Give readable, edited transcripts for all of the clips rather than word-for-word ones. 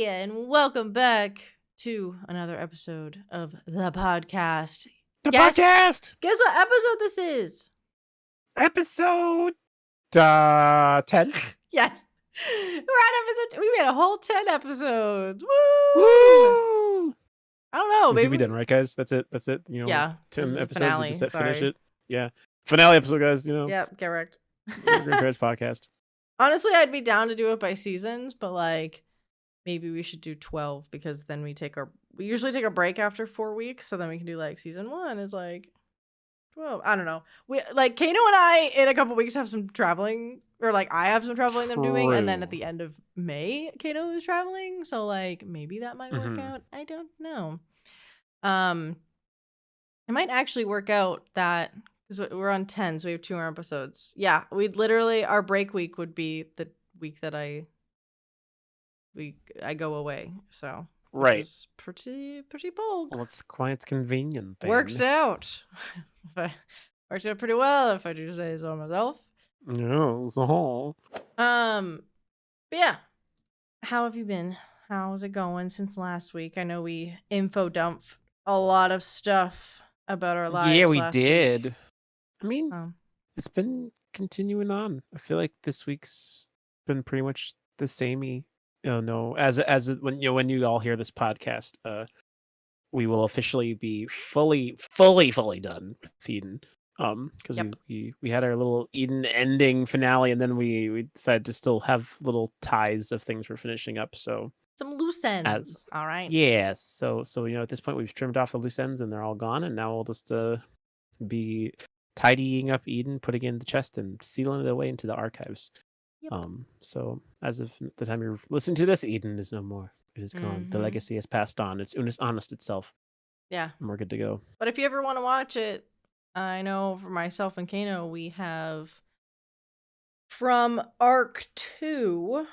And welcome back to another episode of the podcast. Podcast! Guess what episode this is? Episode 10. Yes. We're on episode 2. We made a whole 10 episodes. Woo! I don't know. Maybe Maybe we done, right, guys? That's it. You know, Yeah. 10 episodes. Finale. We just Sorry. finish it. Yeah. Finale episode, guys. You know, Yep, get wrecked. Grandparents podcast. Honestly, I'd be down to do it by seasons, but like maybe we should do 12 because then we usually take a break after 4 weeks, so then we can do like season 1 is like 12. I don't know. We like Kano and I in a couple weeks have some traveling, or like I have some traveling I'm doing, and then at the end of May, Kano is traveling, so like maybe that might work out. I don't know. It might actually work out that because we're on 10, so we have 2 more episodes. Yeah, we'd literally our break week would be the week that I go away. So Right. it's pretty bold. Well, it's quite convenient. Then. Works out. Works out pretty well if I do say so myself. No, so. But yeah. How have you been? How's it going since last week? I know we info dumped a lot of stuff about our lives. Yeah, we last did. week. I mean, it's been continuing on. I feel like this week's been pretty much the samey. No, as when you all hear this podcast, we will officially be fully done with Eden. Because Yep. we had our little Eden ending finale, and then we decided to still have little ties of things we're finishing up. So some loose ends. All right. Yeah. So at this point we've trimmed off the loose ends and they're all gone, and now we'll just be tidying up Eden, putting it in the chest, and sealing it away into the archives. Yep. So as of the time you're listening to this, Eden is no more. It is gone. The legacy has passed on. It's honest itself. Yeah. And we're good to go. But if you ever want to watch it, I know for myself and Kano, we have from Arc 2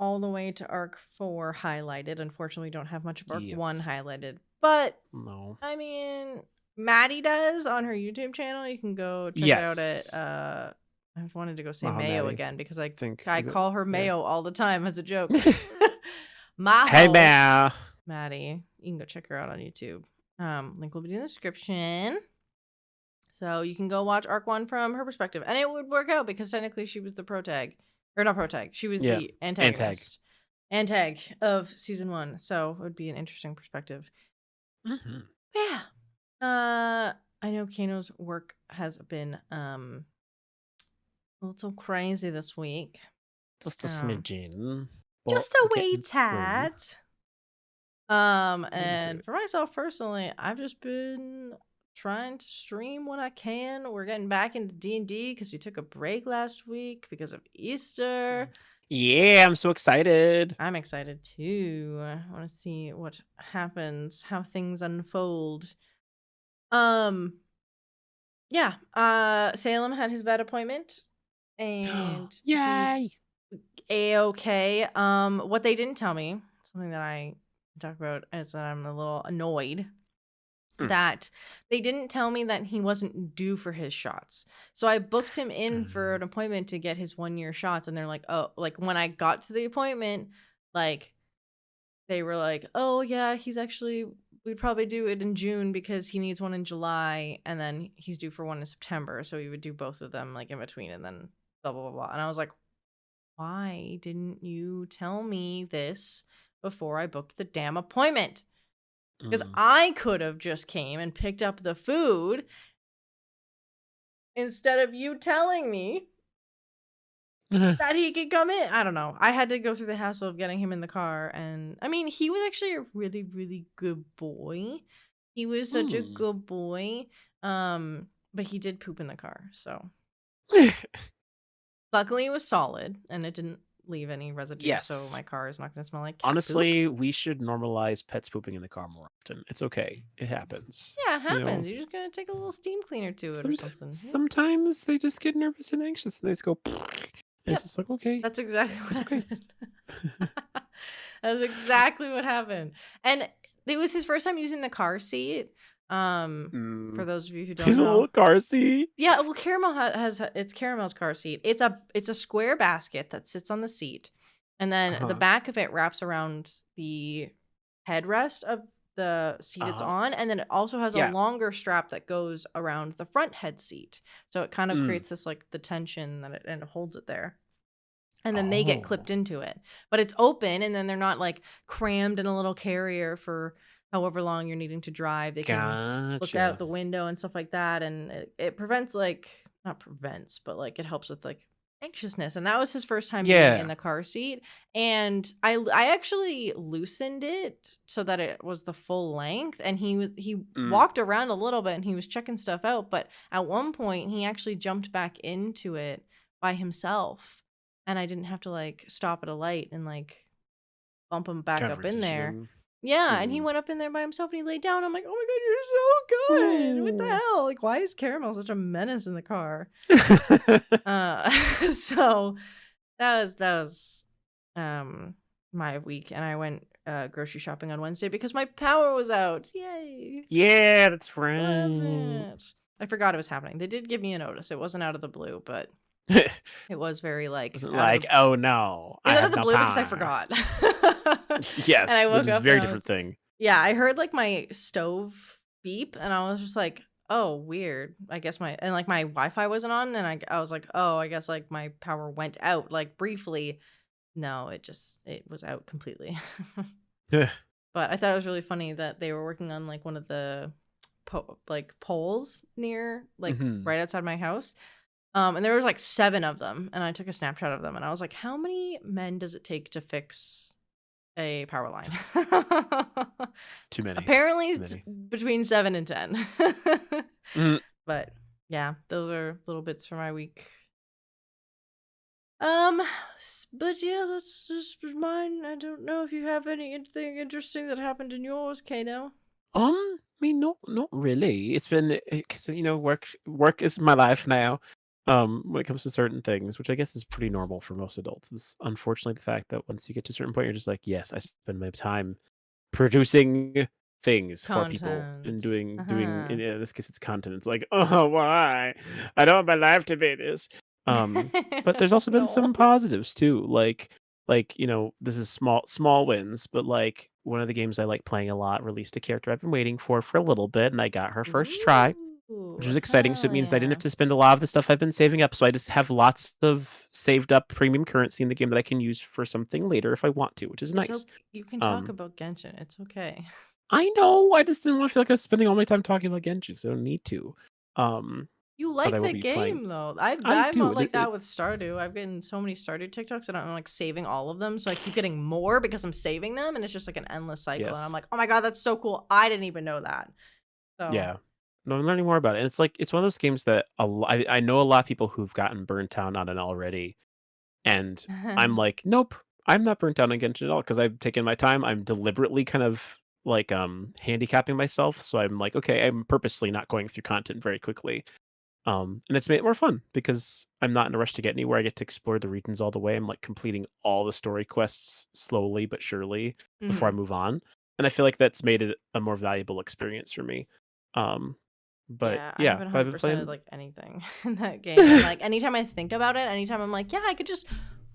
all the way to Arc 4 highlighted. Unfortunately, we don't have much of Arc 1 highlighted. But, no. I mean, Maddie does on her YouTube channel. You can go check it out at... I wanted to go say Mayo Maddie. Again because I Is call her Mayo all the time as a joke. Maho. Hey, Maddie. You can go check her out on YouTube. Link will be in the description. So you can go watch Arc 1 from her perspective. And it would work out because technically she was the protag. Or not protag. She was the antagonist. Antag of season 1. So it would be an interesting perspective. Mm-hmm. Yeah. I know Kano's work has been a little crazy this week. Just a smidgen. Just a wee tad. And for myself personally, I've just been trying to stream when I can. We're getting back into D&D because we took a break last week because of Easter. Yeah, I'm so excited. I'm excited too. I want to see what happens, how things unfold. Yeah. Salem had his vet appointment. And yay! He's A-okay. What they didn't tell me, something that I talk about, is that I'm a little annoyed that they didn't tell me that he wasn't due for his shots. So I booked him in for an appointment to get his 1-year shots, and they're like, oh, like when I got to the appointment, like they were like, oh yeah, we'd probably do it in June because he needs one in July, and then he's due for one in September, so we would do both of them like in between, and then blah blah blah blah. And I was like, why didn't you tell me this before I booked the damn appointment? Because I could have just came and picked up the food instead of you telling me that he could come in. I don't know. I had to go through the hassle of getting him in the car. And I mean, he was actually a really, really good boy. He was such a good boy. But he did poop in the car. So luckily it was solid and it didn't leave any residue. Yes. So my car is not going to smell like cat Honestly, poop. we should normalize pets pooping in the car more often. It's okay. It happens. Yeah, it happens. You're just going to take a little steam cleaner to it or something. Sometimes they just get nervous and anxious and they just go... And it's just like, okay. That's exactly what happened. That's exactly what happened. And it was his first time using the car seat. For those of you who don't know. His little car seat? Yeah, well, Caramel has it's Caramel's car seat. It's a square basket that sits on the seat. And then the Uh-huh. back of it wraps around the headrest of the seat it's Uh-huh. on, and then it also has a Yeah. longer strap that goes around the front head seat. So it kind of Mm. creates this like the tension that it holds it there. And then they get Oh, clipped into it. But it's open, and then they're not like crammed in a little carrier for however long you're needing to drive. They can look out gotcha. the window and stuff like that, and it prevents like, not prevents, but like it helps with like anxiousness. And that was his first time being in Yeah. the car seat, and I actually loosened it so that it was the full length, and he Mm. walked around a little bit and he was checking stuff out, but at one point he actually jumped back into it by himself, and I didn't have to like stop at a light and like bump him back Kind of up in there. reconditioning. Yeah, and he Mhm. went up in there by himself and he laid down. I'm like, "Oh my god, you're so good. What the Ooh. hell? Like, why is Caramel such a menace in the car?" Uh so that was um my week, and I went grocery shopping on Wednesday because my power was out. Yay. Yeah, that's Love right. it. I forgot it was happening. They did give me a notice. It wasn't out of the blue, but it was very like Wasn't out of the like, "Oh, no, it I was out of have the no blue because I power." forgot. And I Yes, which woke is a up and very I different was, thing. yeah, I heard like my stove beep and I was just like, "Oh, weird." I guess like my Wi-Fi wasn't on, and I was like, "Oh, I guess like my power went out like briefly." No, it was out completely. But I thought it was really funny that they were working on like one of the like poles near like Mhm. right outside my house. And there was like 7 of them, and I took a snapshot of them, and I was like, "How many men does it take to fix a power line?" Too many. Apparently, Too it's many. between 7 and 10. Mm. But yeah, those are little bits for my week. Um, but yeah, that's just mine. I don't know if you have anything interesting that happened in yours, Kano. I mean, not really. It's been because work is my life now. When it comes to certain things, which I guess is pretty normal for most adults, is unfortunately the fact that once you get to a certain point, you're just like, yes, I spend my time producing things for people and Content. doing Uh-huh. in this case it's content. It's like, oh, why? I don't want my life to be this. But there's also been No. some positives too, like this is small wins, but like one of the games I like playing a lot released a character I've been waiting for a little bit, and I got her first try, which Ooh, was exciting. So it hell means I didn't have yeah. to spend a lot of the stuff I've been saving up. So I just have lots of saved up premium currency in the game that I can use for something later if I want to, which is It's nice. okay. You can talk Um, about Genshin. It's okay. I know, I just didn't wanna feel like I was spending all my time talking about Genshin, so I don't need to. Um, You but I like will the be playing. game though. I I'm do, not and like it that with Stardew. I've gotten so many Stardew TikToks and I'm like saving all of them, so I keep getting more because I'm saving them, and it's just like an endless cycle. And I'm yes. like, oh my god, that's so cool. I didn't even know that. So Yeah. No, I'm learning more about it, and it's like it's one of those games that I know a lot of people who've gotten burnt out on it already, and I'm like, "Nope, I'm not burnt out on Genshin at all because 'cause I've taken my time." I'm deliberately kind of, like, handicapping myself, so I'm like, "Okay, I'm purposely not going through content very quickly." And it's made it more fun because I'm not in a rush to get anywhere. I get to explore the regions all the way. I'm like completing all the story quests slowly but surely before I Mhm. move on. And I feel like that's made it a more valuable experience for me. Um, but Yeah, I yeah, haven't but I've been 100%ed playing. like anything in that game. And like anytime I think about it, anytime I'm like, yeah, I could just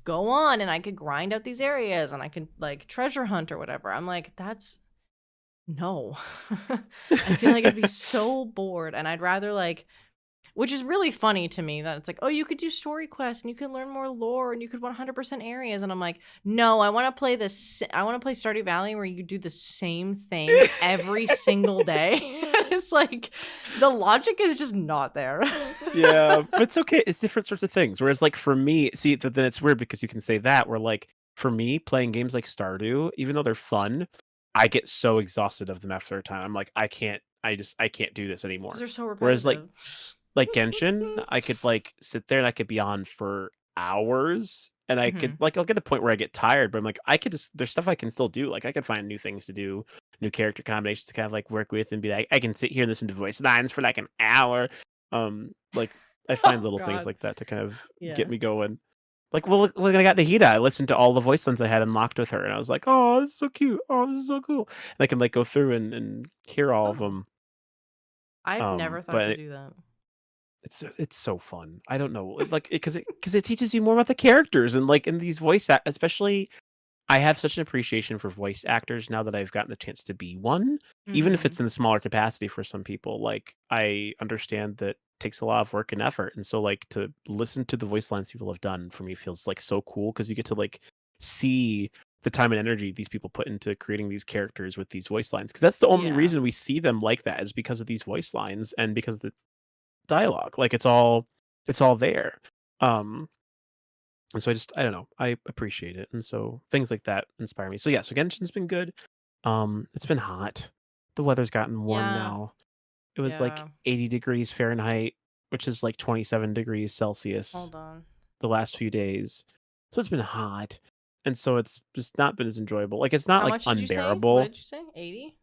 go on and I could grind out these areas and I could like treasure hunt or whatever. I'm like, that's no. I feel like I'd be so bored, and I'd rather like, which is really funny to me that it's like, "Oh, you could do story quests and you can learn more lore and you could 100% areas." And I'm like, "No, I wanna play this I wanna play Stardew Valley where you do the same thing every single day." It's like, the logic is just not there. Yeah, but it's okay. It's different sorts of things. Whereas, like for me, see, then it's weird because you can say that. Where like for me, playing games like Stardew, even though they're fun, I get so exhausted of them after a time. I'm like, I can't. I can't do this 'Cause anymore. they're so Whereas repetitive. like Genshin, I could like sit there and I could be on for hours and I could Mhm. like I'll get to the point where I get tired, but I'm like I could just there's stuff I can still do. Like I could find new things to do, new character combinations to kind of like work with and be like I can sit here and listen to voice lines for like an hour. Like I find Oh little things god. like that to kind of get Yeah. me going. Like well look, when I got Nahida, I listened to all the voice lines I had unlocked with her and I was like, "Oh, this is so cute. Oh, this is so cool." And I can like go through and hear all of Oh, them. I've never thought to But do that. It's so fun. I don't know, like, because it teaches you more about the characters and, like, in these especially I have such an appreciation for voice actors now that I've gotten the chance to be one, even if Mm-hmm. it's in a smaller capacity for some people. Like, I understand that takes a lot of work and effort, and so, like, to listen to the voice lines people have done for me feels, like, so cool because you get to, like, see the time and energy these people put into creating these characters with these voice lines. Because that's the only Yeah. reason we see them like that is because of these voice lines and because of the dialogue. Like, it's all there. Um and so I don't know, I appreciate it, and so things like that inspire me. So yeah, so Genshin's been good. It's been hot. The weather's gotten warm Yeah. now. It was like Yeah. 80 degrees Fahrenheit, which is like 27 degrees Celsius Hold on. the last few days. So it's been hot. And so it's just not been as enjoyable. Like, it's not How like much did you say? What unbearable. did you say? 80?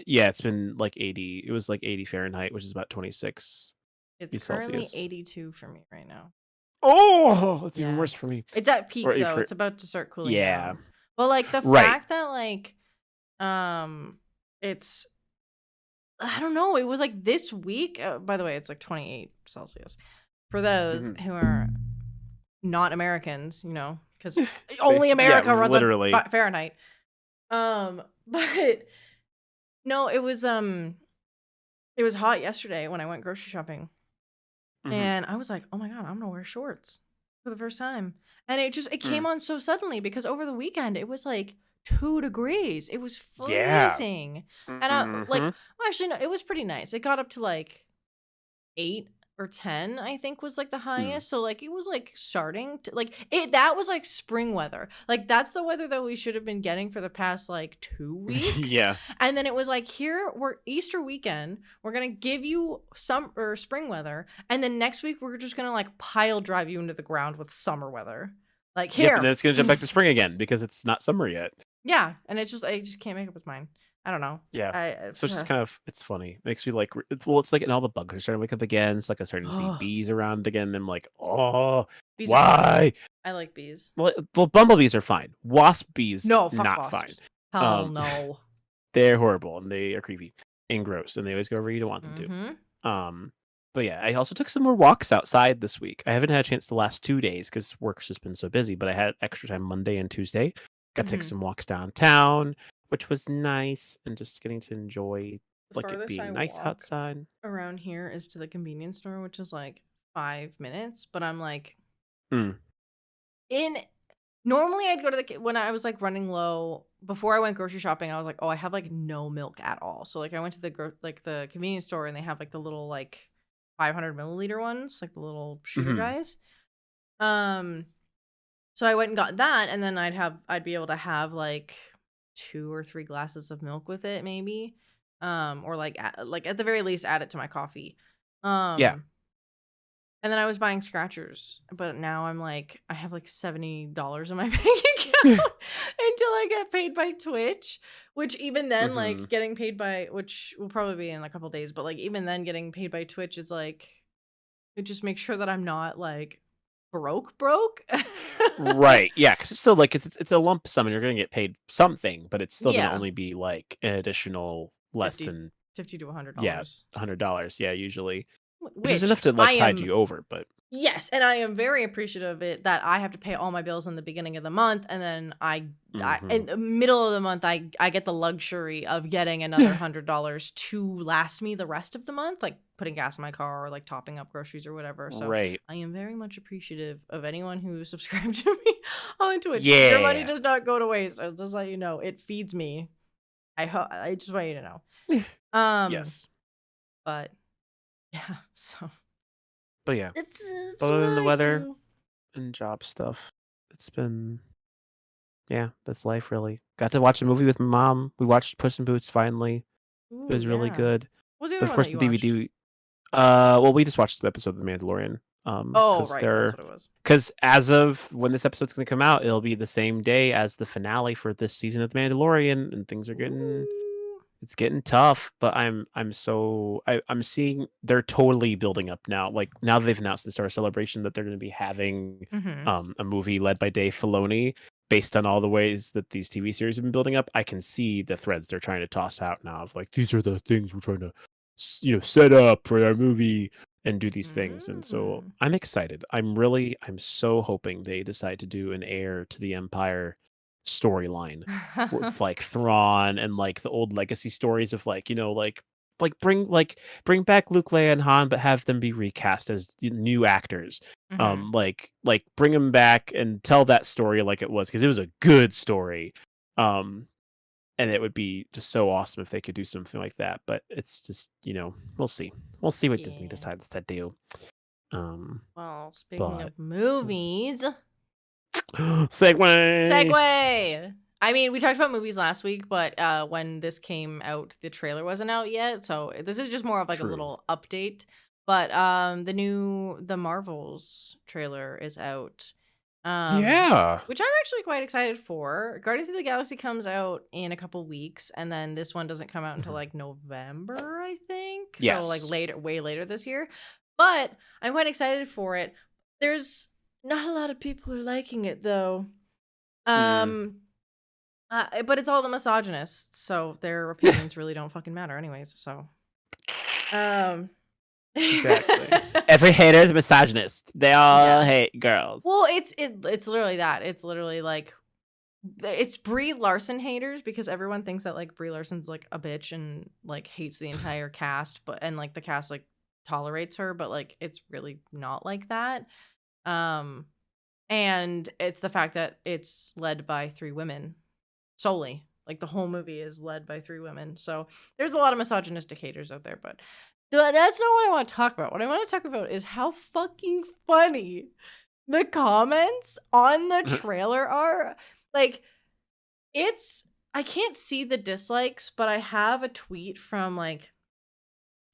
Yeah, it's been like 80. It was like 80 Fahrenheit, which is about 26 It's currently Celsius. 82 for me right now. Oh, that's even Yeah. worse for me. It's at Or peak if though. for It's about to start cooling yeah. down. But like the Right. fact that like it's I don't know, it was like this week. By the way, it's like 28 Celsius. For those Mhm. who are not Americans, cuz only Yeah, America runs on literally. Fahrenheit. But no, it was hot yesterday when I went grocery shopping. Mhm. And I was like, "Oh my god, I'm gonna wear shorts for the first time." And it Mm. came on so suddenly because over the weekend it was like 2 degrees. It was Yeah. freezing. And I like, Mhm. well, actually no, it was pretty nice. It got up to like 8 or 10, I think was like the Mm. highest. So like it was like starting to like it that was like spring weather. Like that's the weather that we should have been getting for the past like 2 weeks. Yeah. And then it was like here we're Easter weekend, we're gonna give you some or spring weather, and then next week we're just gonna like pile drive you into the ground with summer weather. Like Yep, and then here. it's gonna jump back to spring again because it's not summer yet. Yeah. And it's just I just can't make up with mine. I don't know. Yeah. I So it's just kind of it's funny. Makes me like it's like and all the bugs are starting to wake up again. It's like I'm starting to see oh, bees around again. And I'm like, oh, bees are fun. why? I like bees. Well, bumblebees are fine. Wasp bees No, fuck not fine. wasps. Hell Um, no. they're horrible and they are creepy and gross and they always go where you don't want them Mm-hmm. to. But yeah, I also took some more walks outside this week. I haven't had a chance the last 2 days because work's just been so busy, but I had extra time Monday and Tuesday. Got to take Mm-hmm. some walks downtown, which was nice, and just getting to enjoy The like it farthest I being nice walk outside. around here is to the convenience store, which is like 5 minutes. But I'm like, Mm. in normally I'd go to when I was like running low before I went grocery shopping. I was like, oh, I have like no milk at all. So like I went to the convenience store and they have like the little like 500 milliliter ones, like the little shooter Hmm. guys. Um, so I went and got that, and then I'd be able to have like 2 or 3 glasses of milk with it, maybe, or like at the very least add it to my coffee. Yeah. Um, and then I was buying scratchers, but now I'm like I have like $70 in my bank account until I get paid by Twitch, which even then Hmm. like getting paid by which will probably be in a couple days, but like even then getting paid by Twitch is like it just makes sure that I'm not like broke. Right. Yeah, because it's still like it's a lump sum, and you're gonna get paid something, but it's still gonna Yeah, only be like an additional less 50 than50 to yeah $100. $100. Yeah, usually, which is Which enough to I like tide am you over. But yes, and I am very appreciative of it that I have to pay all my bills in the beginning of the month, and then I hmm in the middle of the month I get the luxury of getting another $100 to last me the rest of the month, like putting gas in my car or like topping up groceries or whatever. So right. I am very much appreciative of anyone who subscribed to me on Twitch. Your money Yeah. does not go to waste. I'll just let you know. It feeds me. I just want you to know. Um, Yes. but yeah, so But yeah, it's other than the right. weather and job stuff, it's been yeah, that's life really. Got to watch a movie with my mom. We watched Puss in Boots finally. It Ooh, was really yeah. good. What was the But other of one that course you the watched? DVD well we just watched the episode of The Mandalorian. Oh, Because right, that's what it was. as of when this episode's gonna come out, it'll be the same day as the finale for this season of The Mandalorian, and things are getting Ooh. it's getting tough, but I'm seeing they're totally building up now. Like now that they've announced the Star Celebration that they're going to be having Mhm. a movie led by Dave Filoni based on all the ways that these TV series have been building up. I can see the threads they're trying to toss out now of like these are the things we're trying to set up for our movie, and do these things. And so Mm. I'm excited. I'm so hoping they decide to do an heir to the Empire storyline with like Thrawn and like the old legacy stories of like, bring back Luke, Leia, and Han, but have them be recast as new actors. Hmm. Like bring them back and tell that story like it was, because it was a good story. Um, and it would be just so awesome if they could do something like that. But it's just, we'll see. We'll see what Disney Yeah. decides to do. Um, Well, speaking but of movies, segue. segue. I mean, we talked about movies last week, but when this came out, the trailer wasn't out yet. So this is just more of like a True. little update. But the Marvels trailer is out. Yeah. Which I'm actually quite excited for. Guardians of the Galaxy comes out in a couple weeks, and then this one doesn't come out until Mhm. like November, I think. So like Yes. later, way later this year. But I'm quite excited for it. There's not a lot of people who are liking it though. Mm, Um, but it's all the misogynists, so their opinions really don't fucking matter, anyways. So, um, exactly. Every hater is a misogynist. They all yeah. hate girls. Well, it's literally that. It's literally like it's Brie Larson haters because everyone thinks that like Brie Larson's like a bitch and like hates the entire cast, but and like the cast like tolerates her, but like it's really not like that. Um, and it's the fact that it's led by three women solely. Like the whole movie is led by three women. So there's a lot of misogynistic haters out there, but that's not what I want to talk about. What I want to talk about is how fucking funny the comments on the trailer are. Like, I can't see the dislikes, but I have a tweet from like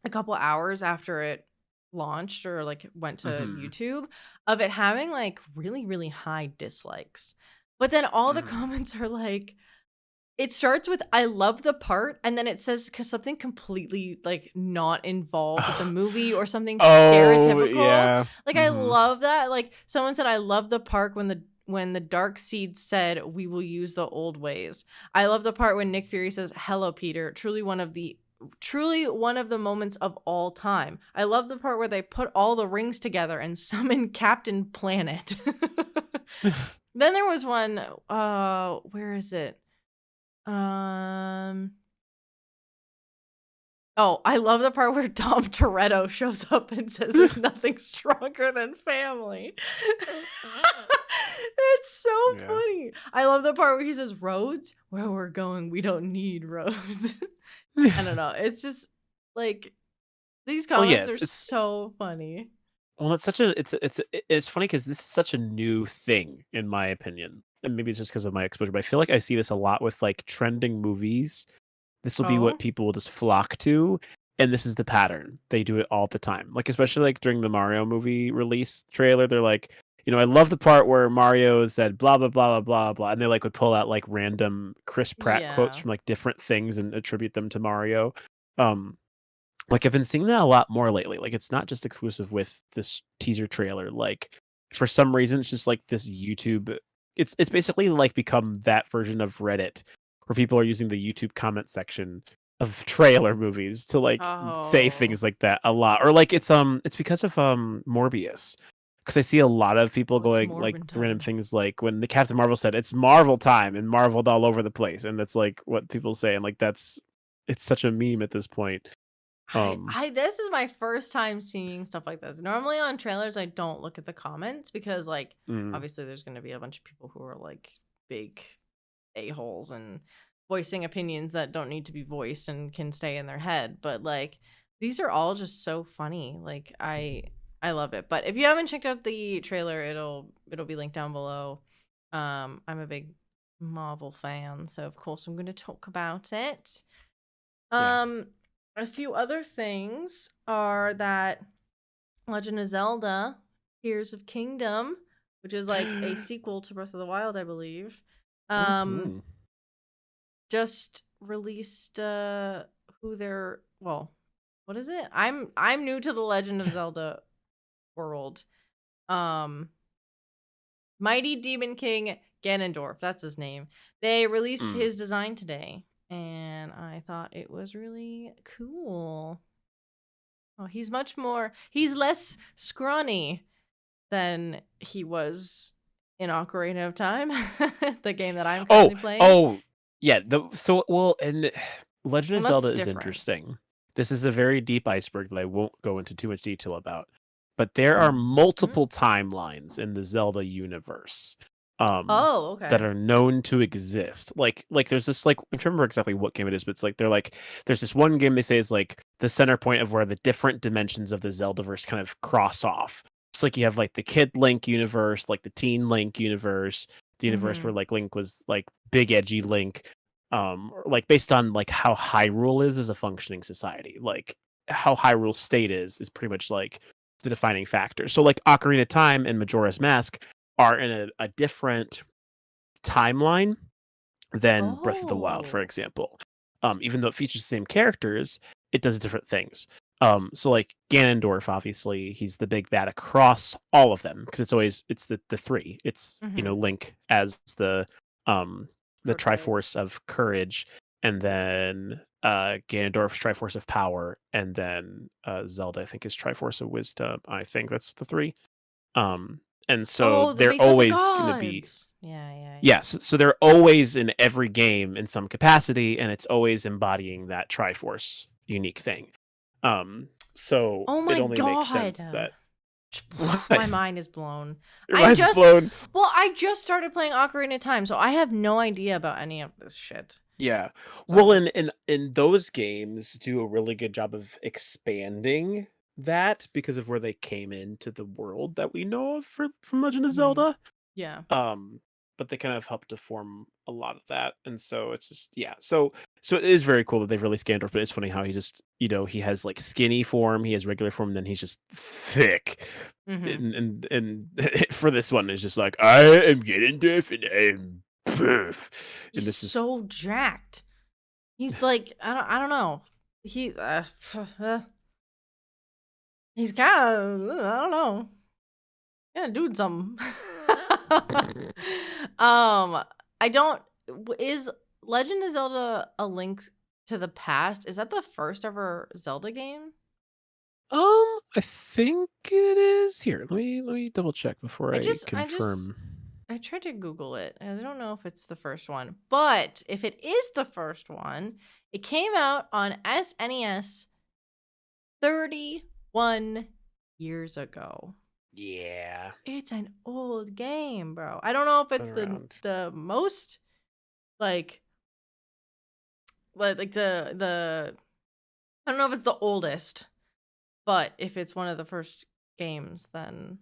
a couple hours after it launched or like went to Hmm. YouTube of it having like really, really high dislikes. But then all the Hmm. comments are like, it starts with "I love the part," and then it says cause something completely like not involved with the movie or something Oh, stereotypical. yeah. Like I Hmm. love that. Like someone said, "I love the part when the dark seed said we will use the old ways." I love the part when Nick Fury says, "Hello, Peter." Truly one of the moments of all time. I love the part where they put all the rings together and summon Captain Planet. Then there was one. Where is it? Um. Oh, I love the part where Dom Toretto shows up and says there's nothing stronger than family. It's so Yeah. funny. I love the part where he says, "Roads? Where we're going, we don't need roads." I don't know. It's just like these Well, yeah, comments are it's so funny. well, it's such a it's funny because this is such a new thing in my opinion, and maybe it's just because of my exposure. But I feel like I see this a lot with like trending movies. This will be what Oh, people will just flock to, and this is the pattern. They do it all the time. Like especially like during the Mario movie release trailer, they're like, I love the part where Mario said blah blah blah blah blah blah, and they like would pull out like random Chris Pratt quotes yeah. from like different things and attribute them to Mario. Um, like I've been seeing that a lot more lately. Like it's not just exclusive with this teaser trailer. Like for some reason, it's just like this YouTube. It's basically like become that version of Reddit where people are using the YouTube comment section of trailer movies to like say Oh, things like that a lot. Or like it's because of Morbius. Because I see a lot of people it's going like Morbin random time. things like when the Captain Marvel said it's Marvel time and marveled all over the place, and that's like what people say, and like it's such a meme at this point. Um, I this is my first time seeing stuff like this. Normally on trailers, I don't look at the comments because, like, mm, obviously there's going to be a bunch of people who are like big a-holes and voicing opinions that don't need to be voiced and can stay in their head. But like, these are all just so funny. Like, I love it. But if you haven't checked out the trailer, it'll be linked down below. I'm a big Marvel fan, so of course I'm going to talk about it. yeah. Um, a few other things are that Legend of Zelda: Tears of Kingdom, which is like a sequel to Breath of the Wild, I believe, um, Mhm. just released who they're well, what is it? I'm new to the Legend of Zelda world. Um, Mighty Demon King Ganondorf, that's his name. They released Mm. his design today, and I thought it was really cool. Oh, he's less scrawny than he was in Ocarina of Time, the game that I'm Oh, currently playing. oh, yeah. And Legend of Unless Zelda it's is different. interesting. This is a very deep iceberg that I won't go into too much detail about. But there are Mhm. multiple timelines in the Zelda universe, Oh, that okay. are known to exist. Like there's this like I'm trying to remember exactly what game it is, but it's like they're like there's this one game they say is like the center point of where the different dimensions of the Zeldaverse kind of cross off. It's like you have like the Kid Link universe, like the Teen Link universe, the universe where Mhm. like Link was like big edgy Link, or, like based on like how Hyrule is as a functioning society. Like how Hyrule state is pretty much like the defining factor. So like Ocarina of Time and Majora's Mask are in a different timeline than Breath of the Wild, for Oh. example. Even though it features the same characters, it does different things. So like Ganondorf, obviously, he's the big bad across all of them because it's the three. It's Mhm. Link as the Crippled. Triforce of Courage, and then Ganondorf's Triforce of Power, and then Zelda, I think, is Triforce of Wisdom. I think that's the three. Um, and so Oh, the they're base of the always gonna be gods. Yeah, yeah, yeah. yes, so they're always in every game in some capacity, and it's always embodying that Triforce unique thing. So Oh it my only makes god. sense that My what? mind is blown. Your mind's blown. I just started playing Ocarina of Time, so I have no idea about any of this shit. Yeah. Well, So, in those games do a really good job of expanding that because of where they came into the world that we know of from Legend of mhm. Zelda. Yeah. Um, but they kind of help to form a lot of that, and so it's just yeah. So it is very cool that they've released Gandalf, but it's funny how he just he has like skinny form, he has regular form, and then he's just thick. Mhm. And for this one, it's just like I am Ganondorf and I am poof, and He's this is so jacked. He's like, I don't know. He he's kind of I don't know. Yeah, doing something. I don't is Legend of Zelda: A Link to the Past, is that the first ever Zelda game? I think it is here. Let me double check before I I just I just confirm. I tried to Google it, and I don't know if it's the first one. But if it is the first one, it came out on SNES 31 years ago. Yeah, It's an old game, bro. I don't know if been it's around. the most like like the I don't know if it's the oldest, but if it's one of the first games, then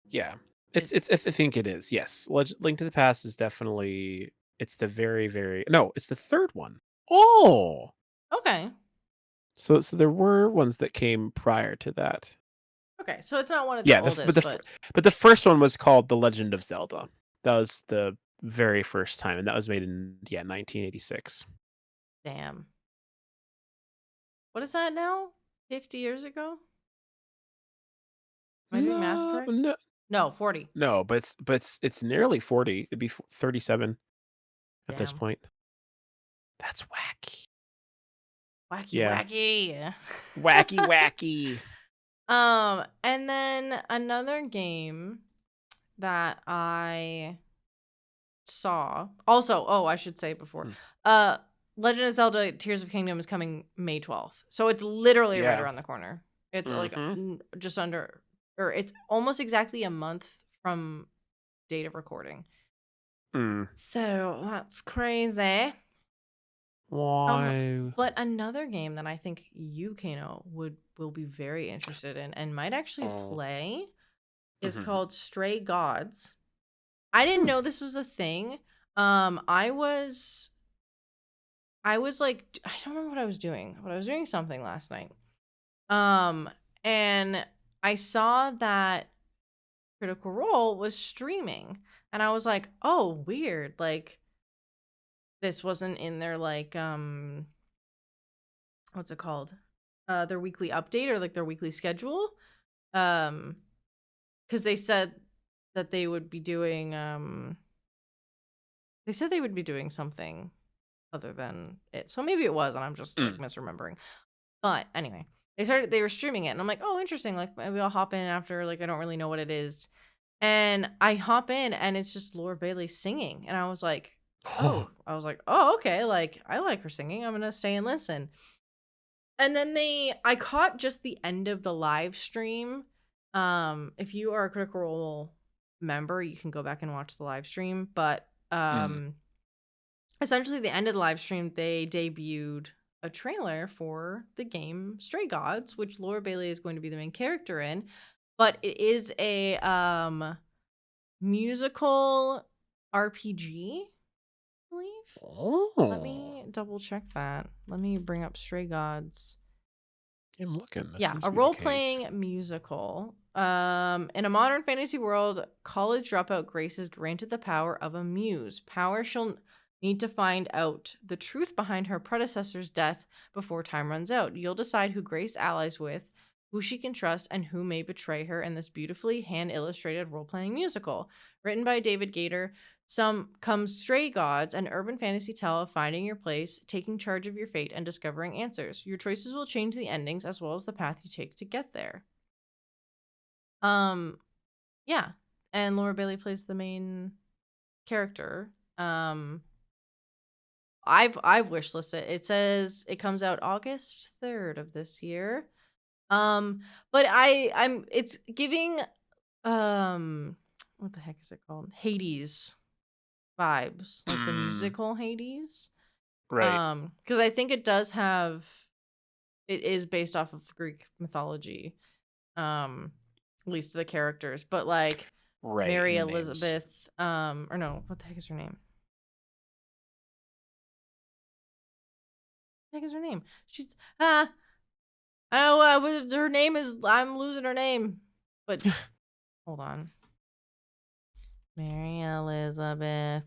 Yeah. It's I it's think it is. Yes. Link to the Past is definitely it's the very very no, it's the third one. Oh. okay. So there were ones that came prior to that. Okay, so it's not one of the Yeah, oldest, but but the first one was called The Legend of Zelda. That was the very first time, and that was made in 1986. damn. What is that now? 50 years ago? Am I doing math No, correct? no, No, 40. no, but it's nearly 40. It'd be 37 at this Damn. point. That's wacky. Wacky, Yeah, wacky. wacky, wacky. And then another game that I saw. Also, oh, I should say before. Hmm. Uh Legend of Zelda Tears of Kingdom is coming May 12th. So it's literally right Yeah. around the corner. It's like Mhm. just under or it's almost exactly a month from date of recording. Mm. So that's crazy. Um, Why? but another game that I think you, Kano, will be very interested in and might actually Oh. play is Mhm. called Stray Gods. I didn't Hmm. know this was a thing. I was like I don't remember what I was doing, but I was doing something last night. Um, and I saw that Critical Role was streaming, and I was like, "Oh, weird." Like this wasn't in their like what's it called? Their weekly update or like their weekly schedule. Um, because they said that they said they would be doing something other than it. So maybe it was, and I'm just like Mm. misremembering. But anyway. They were streaming it, and I'm like, oh, interesting. Like maybe I'll hop in after. Like I don't really know what it is, and I hop in, and it's just Laura Bailey singing, and I was like, oh, okay. Like I like her singing. I'm gonna stay and listen. And then I caught just the end of the live stream. If you are a Critical Role member, you can go back and watch the live stream. But essentially, the end of the live stream, they debuted a trailer for the game Stray Gods, which Laura Bailey is going to be the main character in. But it is a musical RPG, I believe. Let me double check that. Let me bring up Stray Gods. I'm looking. Yeah, a role-playing musical. In a modern fantasy world, college dropout Grace is granted the power of a muse. Power she'll need to find out the truth behind her predecessor's death before time runs out. You'll decide who Grace allies with, who she can trust, and who may betray her in this beautifully hand-illustrated role-playing musical. Written by David Gator, comes Stray Gods, an urban fantasy tale of finding your place, taking charge of your fate, and discovering answers. Your choices will change the endings as well as the path you take to get there. Yeah. And Laura Bailey plays the main character. I've wishlisted. It says it comes out August 3rd of this year. But it's giving what the heck is it called? Hades vibes, like the musical Hades. Right. Because I think it is based off of Greek mythology. At least the characters, but like Mary Elizabeth, or no, what the heck is her name? What the heck is her name? She's I know her name is. I'm losing her name, but hold on. Mary Elizabeth.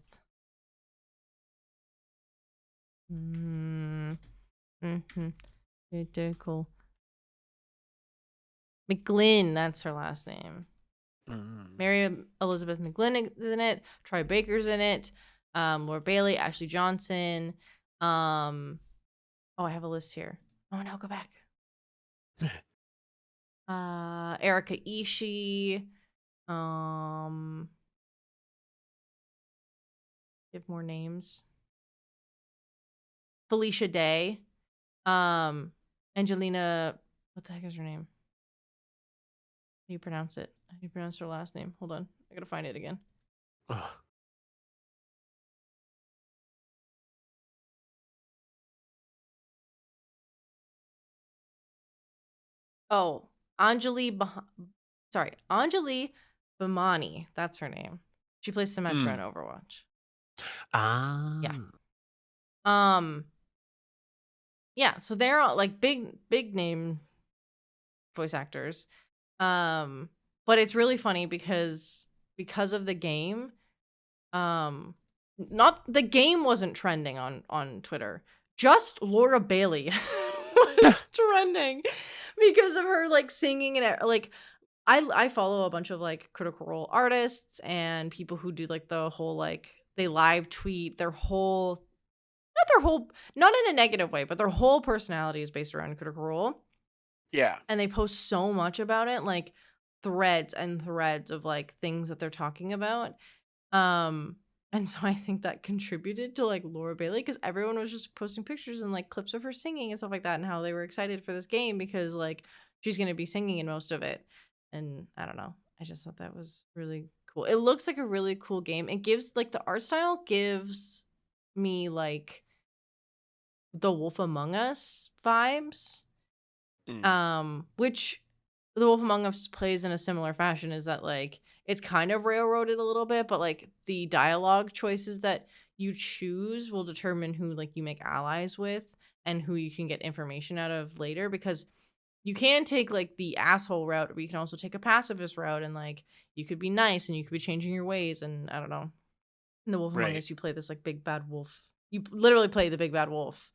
Cool. McGlynn, that's her last name. Mary Elizabeth McGlynn is in it. Troy Baker's in it. Laura Bailey, Ashley Johnson. Oh, I have a list here. Oh no, go back. Erika Ishii. Give more names. Felicia Day. Angelina, what the heck is her name? How do you pronounce it? How do you pronounce her last name? Hold on. I gotta find it again. Oh, Anjali Bhamani. That's her name. She plays Symmetra in Overwatch. Yeah. Yeah, so they're all like big name voice actors. But it's really funny because of the game. Not the game wasn't trending on Twitter. Just Laura Bailey was trending because of her like singing and like I follow a bunch of like Critical Role artists and people who do like the whole like they live tweet not in a negative way, but their whole personality is based around Critical Role. Yeah. And they post so much about it, like threads and threads of like things that they're talking about. And so I think that contributed to like Laura Bailey because everyone was just posting pictures and like clips of her singing and stuff like that and how they were excited for this game because like she's going to be singing in most of it. And I don't know. I just thought that was really cool. It looks like a really cool game. It gives like the art style gives me like the Wolf Among Us vibes. Which the Wolf Among Us plays in a similar fashion is that like it's kind of railroaded a little bit, but like the dialogue choices that you choose will determine who like you make allies with and who you can get information out of later because you can take like the asshole route, but you can also take a pacifist route and like you could be nice and you could be changing your ways and I don't know. In the Wolf Among Us, you play this like big bad wolf. You literally play the big bad wolf.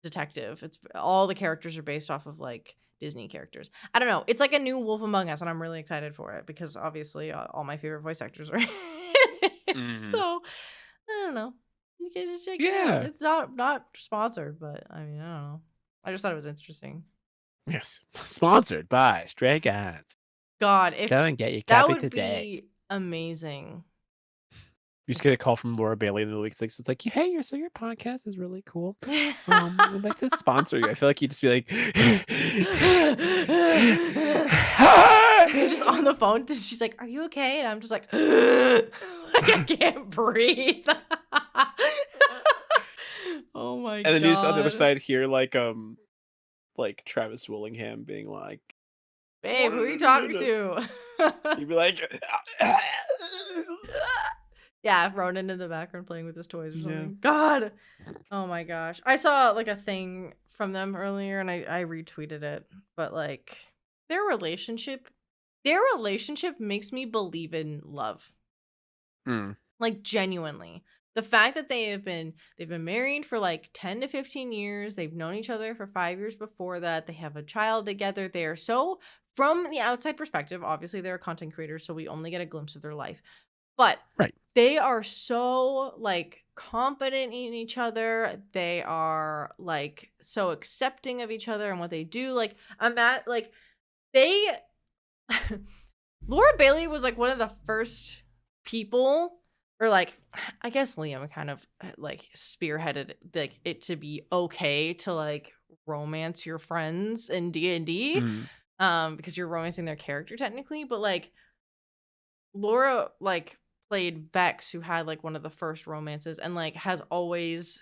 Detective. It's all the characters are based off of like Disney characters. I don't know. It's like a new Wolf Among Us, and I'm really excited for it because obviously all my favorite voice actors are in it. So I don't know. You guys just check it out. It's not sponsored, but I mean I don't know. I just thought it was interesting. Yes. Sponsored by Stray Cats. God, if Go and get your that copy would today. be amazing. You just get a call from Laura Bailey in the week. So it's like, hey, your podcast is really cool. We'd like to sponsor you. I feel like you'd just be like, Just on the phone, she's like, "Are you okay?" And I'm just like, like I can't breathe. Oh my and then you just on the other God. side hear like Travis Willingham being like, Babe, who are you talking to? you'd be like, Yeah, Ronan in the background playing with his toys or yeah. something. God. Oh my gosh. I saw like a thing from them earlier and I retweeted it. But like their relationship makes me believe in love. Mm. Like genuinely. The fact that they've been married for like 10 to 15 years. They've known each other for 5 years before that. They have a child together. They are so, from the outside perspective, obviously they're content creators, so we only get a glimpse of their life. But Right. they are so like confident in each other. They are like so accepting of each other and what they do. Like I'm at like they Laura Bailey was like one of the first people, or like I guess Liam kind of like spearheaded like it to be okay to like romance your friends in D&D, because you're romancing their character technically, but like Laura like played Vex, who had like one of the first romances and like has always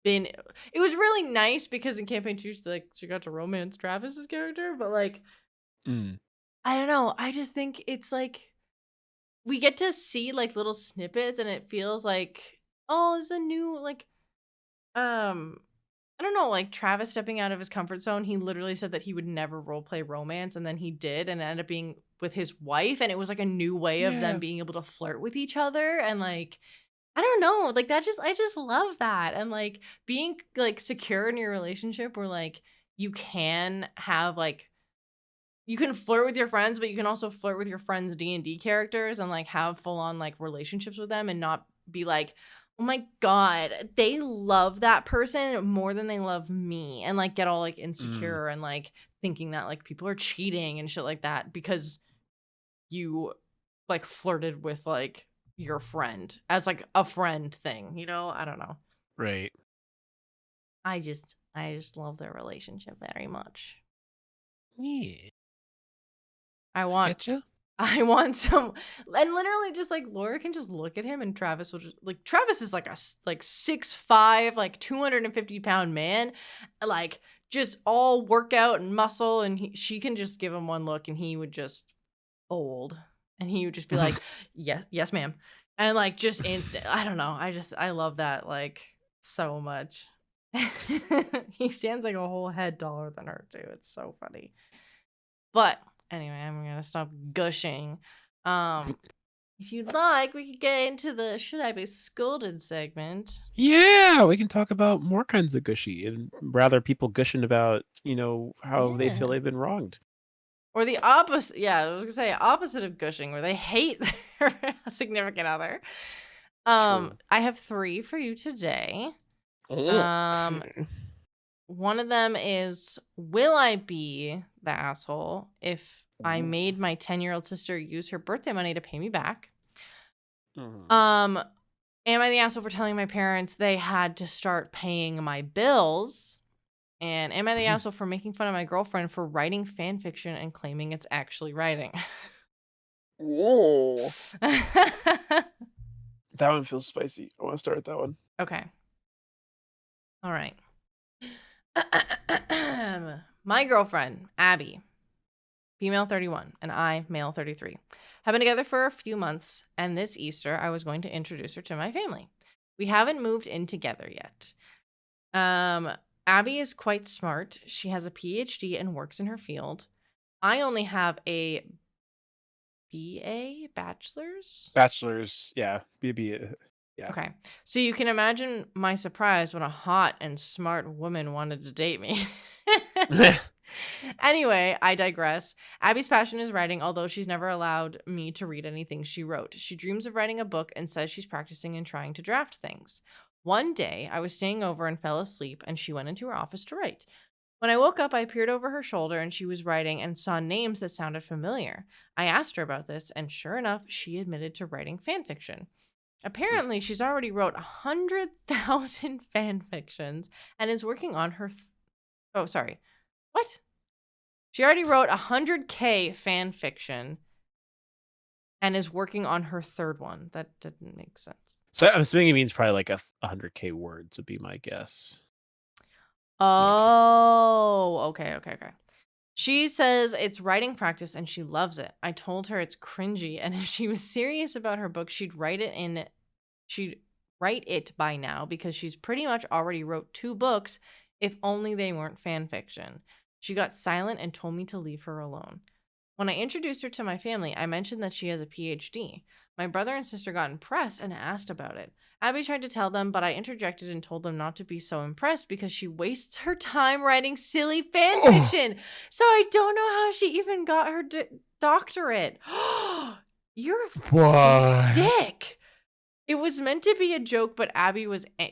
been, it was really nice because in campaign 2 she got to romance Travis's character, but like I don't know, I just think it's like we get to see like little snippets and it feels like, oh, it's a new like I don't know, like Travis stepping out of his comfort zone. He literally said that he would never roleplay romance, and then he did, and it ended up being with his wife, and it was like a new way of them being able to flirt with each other, and like I don't know, like that just I just love that, and like being like secure in your relationship where like you can have like you can flirt with your friends, but you can also flirt with your friends' D&D characters and like have full on like relationships with them and not be like, oh my God, they love that person more than they love me, and like get all like insecure and like thinking that like people are cheating and shit like that because you like flirted with like your friend as like a friend thing, you know? I don't know. Right. I just love their relationship very much. Yeah. I want some, and literally just like Laura can just look at him and Travis will just like, Travis is like a like 6'5", like 250-pound man, like just all workout and muscle, and she can just give him one look and he would just fold, and he would just be like, yes ma'am, and like just instant. I don't know, I love that like so much. He stands like a whole head taller than her too. It's so funny. But anyway, I'm gonna stop gushing. If you'd like, we could get into the "Should I Be Scolded" segment. Yeah, we can talk about more kinds of gushy and rather people gushing about, how they feel Yeah. they've been wronged. Or the opposite. Yeah, I was gonna say opposite of gushing, where they hate their significant other. True. I have 3 for you today. Okay. One of them is, will I be the asshole if I made my 10-year-old sister use her birthday money to pay me back? Am I the asshole for telling my parents they had to start paying my bills? And am I the asshole for making fun of my girlfriend for writing fan fiction and claiming it's actually writing? Whoa. That one feels spicy. I want to start with that one. Okay. All right. My girlfriend, Abby, female 31, and I, male 33, have been together for a few months, and this Easter I was going to introduce her to my family. We haven't moved in together yet. Abby is quite smart. She has a PhD and works in her field. I only have a bachelor's. Yeah. BB. Yeah. Okay. So you can imagine my surprise when a hot and smart woman wanted to date me. Anyway, I digress. Abby's passion is writing, although she's never allowed me to read anything she wrote. She dreams of writing a book and says she's practicing and trying to draft things. One day, I was staying over and fell asleep, and she went into her office to write. When I woke up, I peered over her shoulder and she was writing and saw names that sounded familiar. I asked her about this, and sure enough, she admitted to writing fan fiction. Hmm. Apparently, she's already wrote 100,000 fan fictions and is working on her. Oh, sorry. What? She already wrote 100K fan fiction and is working on her third one. That didn't make sense. So I'm assuming it means probably like 100K words would be my guess. Maybe. Oh, okay. She says it's writing practice and she loves it. I told her it's cringy, and if she was serious about her book, she'd write it by now because she's pretty much already wrote 2 books, if only they weren't fan fiction. She got silent and told me to leave her alone. When I introduced her to my family, I mentioned that she has a PhD. My brother and sister got impressed and asked about it. Abby tried to tell them, but I interjected and told them not to be so impressed because she wastes her time writing silly fan Oh, fiction. So I don't know how she even got her doctorate. You're a big what? dick. It was meant to be a joke, but Abby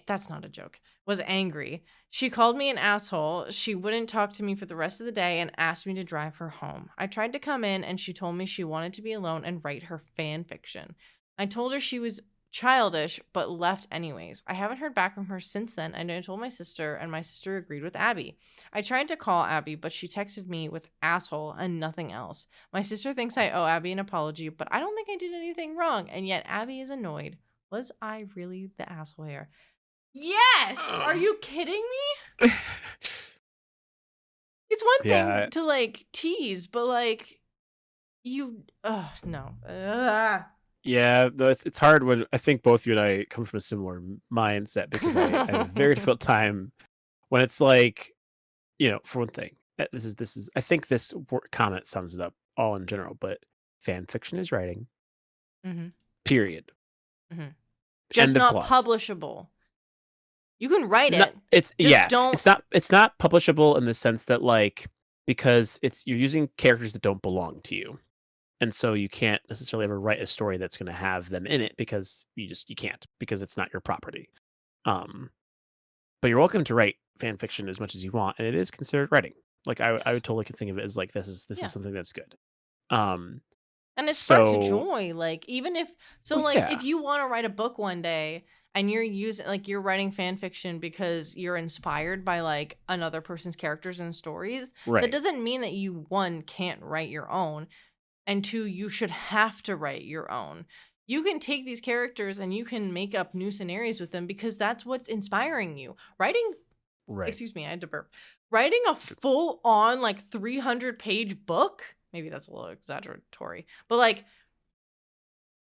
that's not a joke. Was angry. She called me an asshole. She wouldn't talk to me for the rest of the day and asked me to drive her home. I tried to come in and she told me she wanted to be alone and write her fan fiction. I told her she was childish, but left anyways. I haven't heard back from her since then, and I told my sister, and my sister agreed with Abby. I tried to call Abby, but she texted me with asshole and nothing else. My sister thinks I owe Abby an apology, but I don't think I did anything wrong, and yet Abby is annoyed. Was I really the asshole here? Yes! Are you kidding me? It's one Yeah, thing to like tease, but like no. Ugh. yeah. Though it's hard when I think both you and I come from a similar mindset because I have a very difficult time when it's like, for one thing, this is I think this comment sums it up all in general, but fan fiction is writing. Mhm. Period. Mhm. End Just of not clause. publishable. You can write No, it. it's Just yeah. don't. It's not publishable in the sense that like because you're using characters that don't belong to you. And so you can't necessarily ever write a story that's going to have them in it because you can't because it's not your property. Um, but you're welcome to write fan fiction as much as you want, and it is considered writing. Like I Yes. would totally think of it as like this is Yeah. something that's good. Um, And it sparks so joy. Like, even if, so well, like, yeah, if you want to write a book one day and you're writing fan fiction because you're inspired by like another person's characters and stories, that right, doesn't mean that you, one, can't write your own, and two, you should have to write your own. You can take these characters and you can make up new scenarios with them because that's what's inspiring you. right. Excuse me, I had to burp. Writing a full on like 300-page book, maybe that's a little exaggeratory, but like,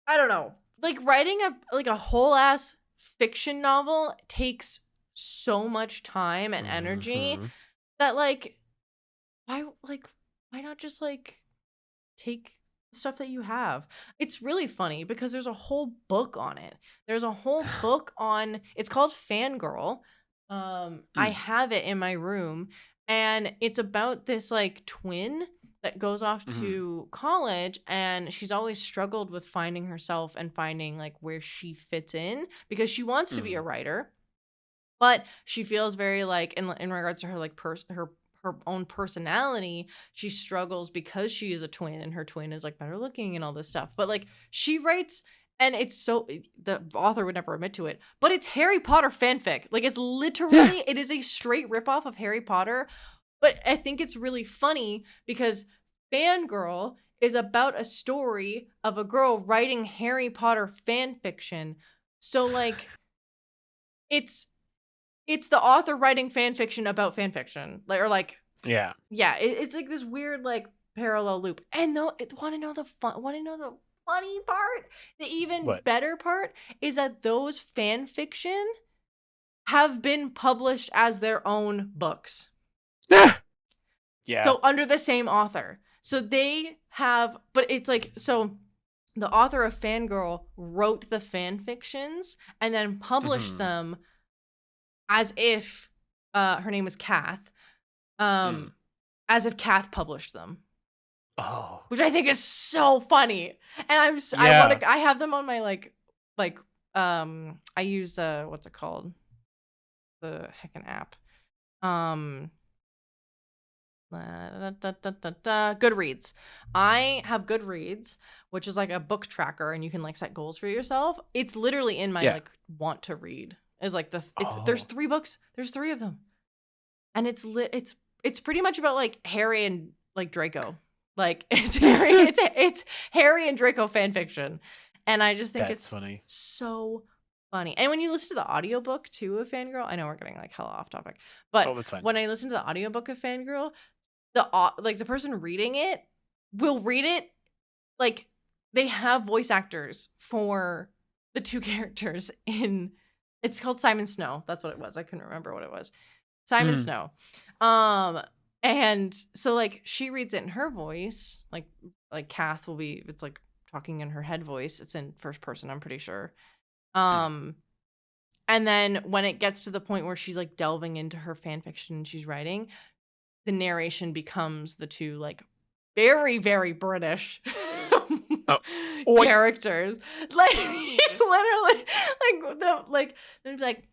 I don't know. Like writing a whole ass fiction novel takes so much time and energy Hmm. that like why not just like take the stuff that you have. It's really funny because there's a whole book on it. There's a whole book on, it's called Fangirl. I have it in my room, and it's about this like twin that goes off Hmm. to college, and she's always struggled with finding herself and finding like where she fits in because she wants to be Hmm. a writer, but she feels very like in regards to her like her own personality, she struggles because she is a twin and her twin is like better looking and all this stuff. But like she writes, and it's so, the author would never admit to it, but it's Harry Potter fanfic. Like it's Yeah. literally, it is a straight ripoff of Harry Potter. But I think it's really funny because Fangirl is about a story of a girl writing Harry Potter fan fiction. So like it's it's the author writing fan fiction about fan fiction, like, or like, Yeah. yeah, it's like this weird like parallel loop. And though, want to know the funny part? The even What? better part is that those fan fiction have been published as their own books. Yeah. So under the same author. So they have, but it's like, so the author of Fangirl wrote the fan fictions and then published Hmm. them as if her name was Kath, Mm. um, as if Kath published them, Oh. which I think is so funny. And I want Yeah. to, I have them on my like I use what's it called, the heckin' app, um Goodreads. I have Goodreads, which is like a book tracker, and you can like set goals for yourself. It's literally in my Yeah. like want to read. Is like there's Oh, 3 books. There's 3 of them, and it's pretty much about like Harry and like Draco. Like it's Harry and Draco fan fiction, and I just think that's it's funny. so funny. And when you listen to the audiobook too of Fangirl, I know we're getting like hella off topic, Oh, but that's fine. when I listen to the audiobook of Fangirl, the person reading it will read it like they have voice actors for the 2 characters in it's called Simon Snow. That's what it was. I couldn't remember what it was. Simon Mm. Snow. And so like she reads it in her voice, like Kath will be it's like talking in her head voice. It's in first person, I'm pretty sure. And then when it gets to the point where she's like delving into her fan fiction she's writing, the narration becomes the 2 like very, very British Oh, oi. characters. Like literally they're like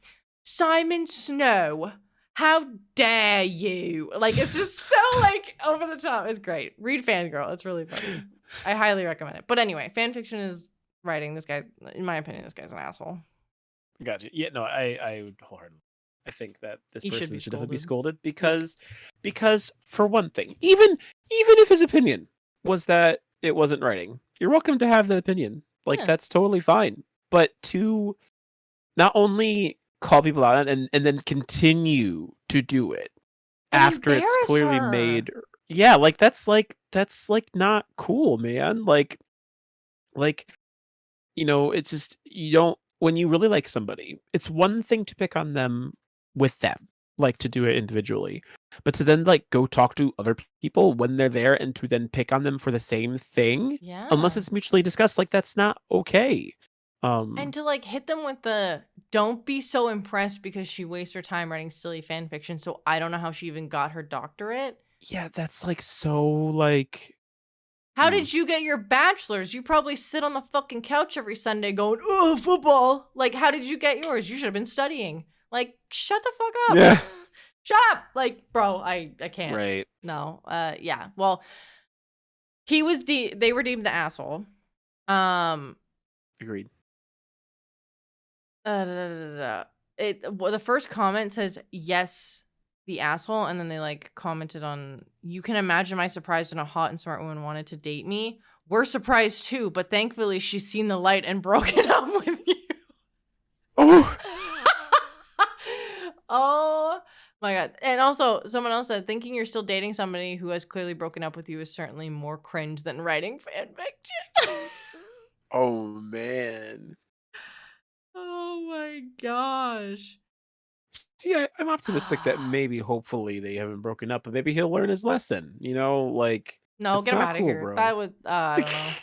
Simon Snow, how dare you? Like it's just so like over the top. It's great. Read Fangirl. It's really funny. I highly recommend it. But anyway, fan fiction is writing. This guy, in my opinion, this guy's an asshole. Gotcha. Yeah, no, I would wholeheartedly. I think that this He should person be should definitely be scolded. scolded because for one thing, even if his opinion was that it wasn't writing, you're welcome to have that opinion. Like Yeah. that's totally fine. But to not only call people out and then continue to do it And after it's embarrass clearly her. made, yeah, like that's not cool, man. Like it's just you don't when you really like somebody, it's one thing to pick on them with them, like to do it individually, but to then like go talk to other people when they're there and to then pick on them for the same thing, unless Yeah. it's mutually discussed, like that's not okay. And to like hit them with the don't be so impressed because she wastes her time writing silly fan fiction. So I don't know how she even got her doctorate. Yeah, that's like so like How did you get your bachelor's? You probably sit on the fucking couch every Sunday going, oh, football. Like, how did you get yours? You should have been studying. Like, shut the fuck up. Yeah. Shut up. Like, bro, I can't. Right. No. Yeah. Well, they were deemed the asshole. Agreed. The first comment says yes, the asshole, and then they like commented on you can imagine my surprise when a hot and smart woman wanted to date me. We're surprised too, but thankfully she's seen the light and broken up with you. Oh. Oh my god. And also someone else said thinking you're still dating somebody who has clearly broken up with you is certainly more cringe than writing fan fiction. Oh man. Oh my gosh. See, I'm optimistic that maybe, hopefully, they haven't broken up, but maybe he'll learn his lesson. Like No, it's get him not out of cool, here. bro. That was I don't know. I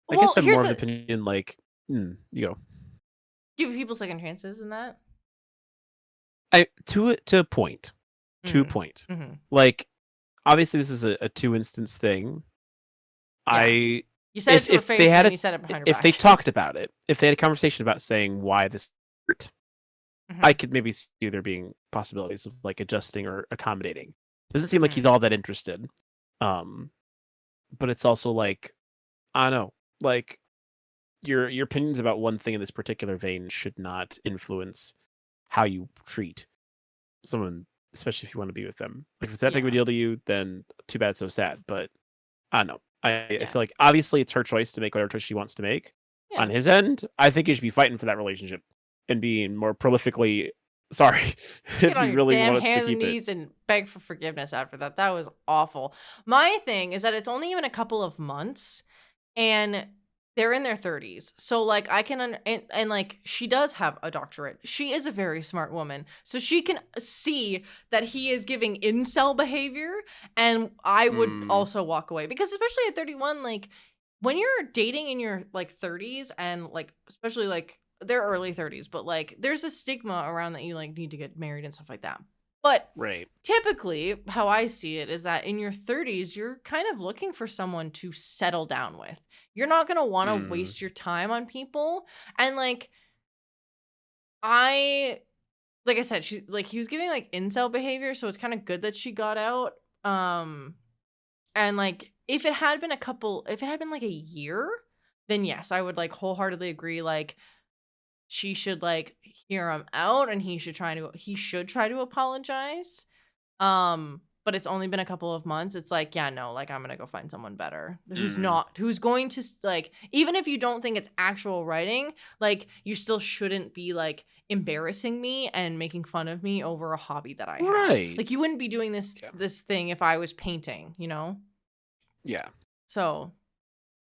Well, guess I'm here's more of the the opinion, like, you know, give people second chances in that. to a point, Mm-hmm. like, obviously, this is a 2 instance thing. Yeah. I You said it to her if they face, and had then it, you said it behind her if they back. talked about it, if they had a conversation about saying why this hurt, I could maybe see there being possibilities of like adjusting or accommodating. Doesn't seem like he's all that interested. But it's also like I don't know, like your opinions about one thing in this particular vein should not influence how you treat someone, especially if you want to be with them. Like if it's that big of a Yeah. deal to you, then too bad, so sad. But I don't know. I Yeah. feel like obviously it's her choice to make whatever choice she wants to make. Yeah. On his end, I think he should be fighting for that relationship and being more prolifically sorry Get if on he your really damn wants to hands and keep it. knees and beg for forgiveness after that. That was awful. My thing is that it's only even a couple of months and they're in their 30s. So like I can and like she does have a doctorate. She is a very smart woman. So she can see that he is giving incel behavior, and I would also walk away because especially at 31, like when you're dating in your like 30s and like especially like their early 30s, but like there's a stigma around that you like need to get married and stuff like that. But Right. typically, how I see it is that in your 30s, you're kind of looking for someone to settle down with. You're not going to want to waste your time on people. And like, I like I said, he was giving like incel behavior, so it's kind of good that she got out. And like if it had been like a year, then yes, I would like wholeheartedly agree. Like she should like hear him out, and he should try to apologize. But it's only been a couple of months. It's like, yeah, no, like I'm gonna go find someone better who's going to like, even if you don't think it's actual writing, like you still shouldn't be like embarrassing me and making fun of me over a hobby that I have. Right. Like you wouldn't be doing this thing if I was painting, Yeah. So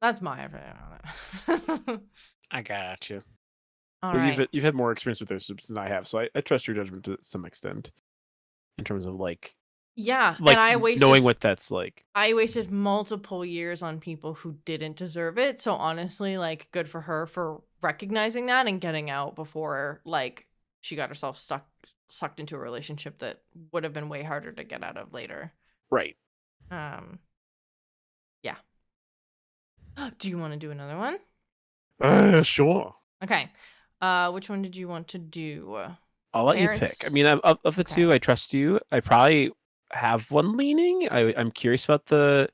that's my opinion on it. I got you. All right. You've had more experience with those than I have, so I trust your judgment to some extent in terms of like Yeah, and knowing what that's like. I wasted multiple years on people who didn't deserve it. So honestly, like good for her for recognizing that and getting out before like she got herself sucked into a relationship that would have been way harder to get out of later. Right. Yeah. Do you want to do another one? Sure. Okay. Which one did you want to do? I'll let you pick. I mean, of the two, I trust you. I probably have one leaning. I'm curious about the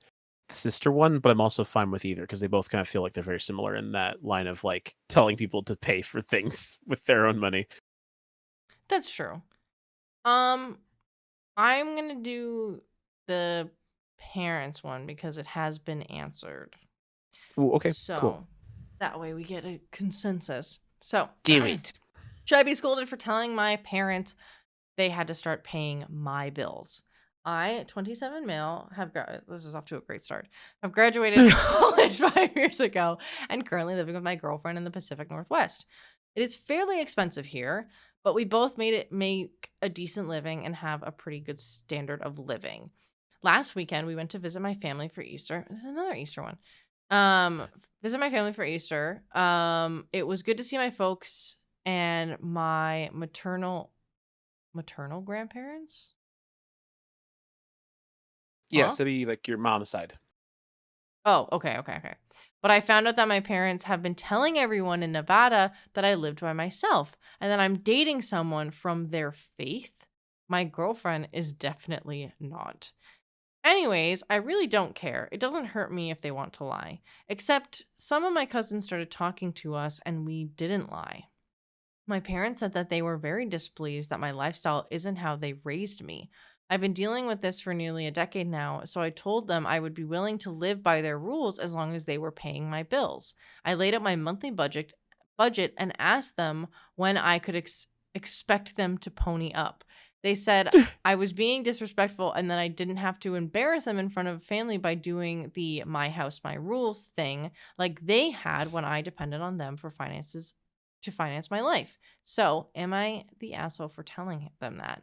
sister one, but I'm also fine with either because they both kind of feel like they're very similar in that line of like telling people to pay for things with their own money. That's true. I'm gonna do the parents one because it has been answered. Ooh, okay, So cool. That way we get a consensus. So Do it. Should I be scolded for telling my parents they had to start paying my bills? I, 27 male, this is off to a great start. Have graduated college 5 years ago and currently living with my girlfriend in the Pacific Northwest. It is fairly expensive here, but we both make a decent living and have a pretty good standard of living. Last weekend, we went to visit my family for Easter. This is another Easter one. Visit my family for Easter. It was good to see my folks and my maternal grandparents. Yes, that'd be like your mom's side. Oh, okay. But I found out that my parents have been telling everyone in Nevada that I lived by myself and that I'm dating someone from their faith. My girlfriend is definitely not. Anyways, I really don't care. It doesn't hurt me if they want to lie. Except some of my cousins started talking to us and we didn't lie. My parents said that they were very displeased that my lifestyle isn't how they raised me. I've been dealing with this for nearly a decade now, so I told them I would be willing to live by their rules as long as they were paying my bills. I laid out my monthly budget and asked them when I could expect them to pony up. They said I was being disrespectful and that I didn't have to embarrass them in front of family by doing the my house, my rules thing like they had when I depended on them for finances to finance my life. So, am I the asshole for telling them that?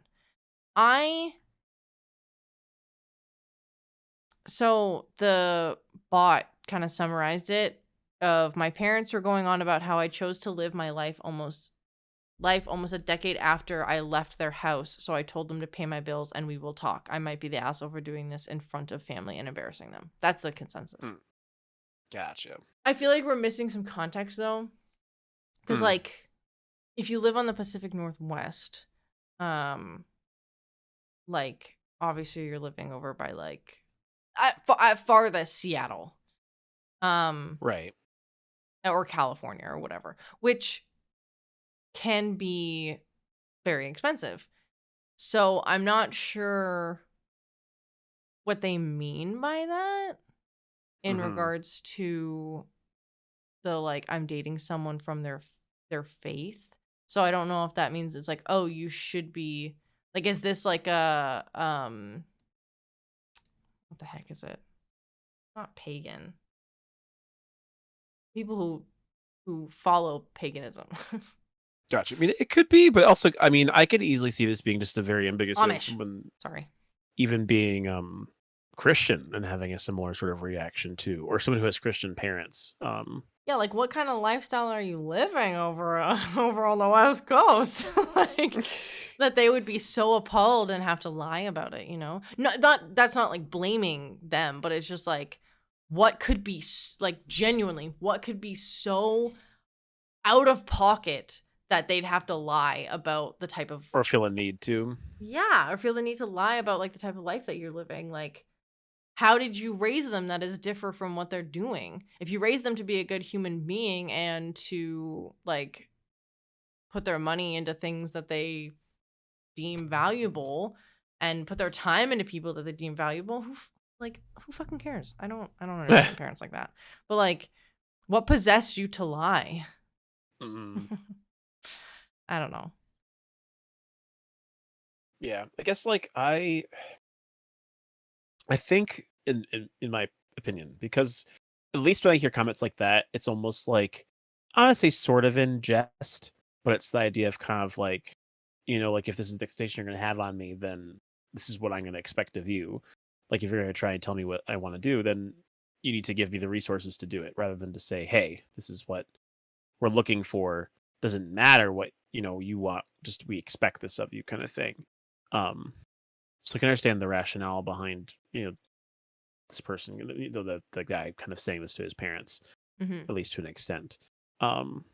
So the bot kind of summarized it of my parents were going on about how I chose to live my life almost a decade after I left their house. So I told them to pay my bills and we will talk. I might be the asshole for doing this in front of family and embarrassing them. That's the consensus. Gotcha. I feel like we're missing some context though. Because like if you live on the Pacific Northwest, like obviously you're living over by like at farthest Seattle. Right. Or California or whatever, which can be very expensive. So I'm not sure what they mean by that in regards to the like I'm dating someone from their faith. So I don't know if that means it's like, oh, you should be like, is this like a what the heck is it? Not pagan. People who follow paganism. Gotcha. I mean, it could be, but also, I mean, I could easily see this being just a very ambiguous way of someone, even being Christian and having a similar sort of reaction to, or someone who has Christian parents. Yeah, like what kind of lifestyle are you living over on the West Coast? Like that they would be so appalled and have to lie about it, No, that's not like blaming them, but it's just like what could be like genuinely what could be so out of pocket that they'd have to lie about the type of Or feel a need to. or feel the need to lie about like the type of life that you're living. Like, how did you raise them that is differ from what they're doing? If you raise them to be a good human being and to like put their money into things that they deem valuable and put their time into people that they deem valuable, who fucking cares? I don't understand parents like that. But like, what possessed you to lie? Mm. I don't know. Yeah, I guess like I think in my opinion, because at least when I hear comments like that, it's almost like honestly sort of in jest, but it's the idea of kind of like, like if this is the expectation you're gonna have on me, then this is what I'm gonna expect of you. Like if you're gonna try and tell me what I want to do, then you need to give me the resources to do it, rather than to say, hey, this is what we're looking for. Doesn't matter what you want, just we expect this of you, kind of thing. Um, so I can understand the rationale behind this person, the guy kind of saying this to his parents, Mm-hmm. at least to an extent. Um,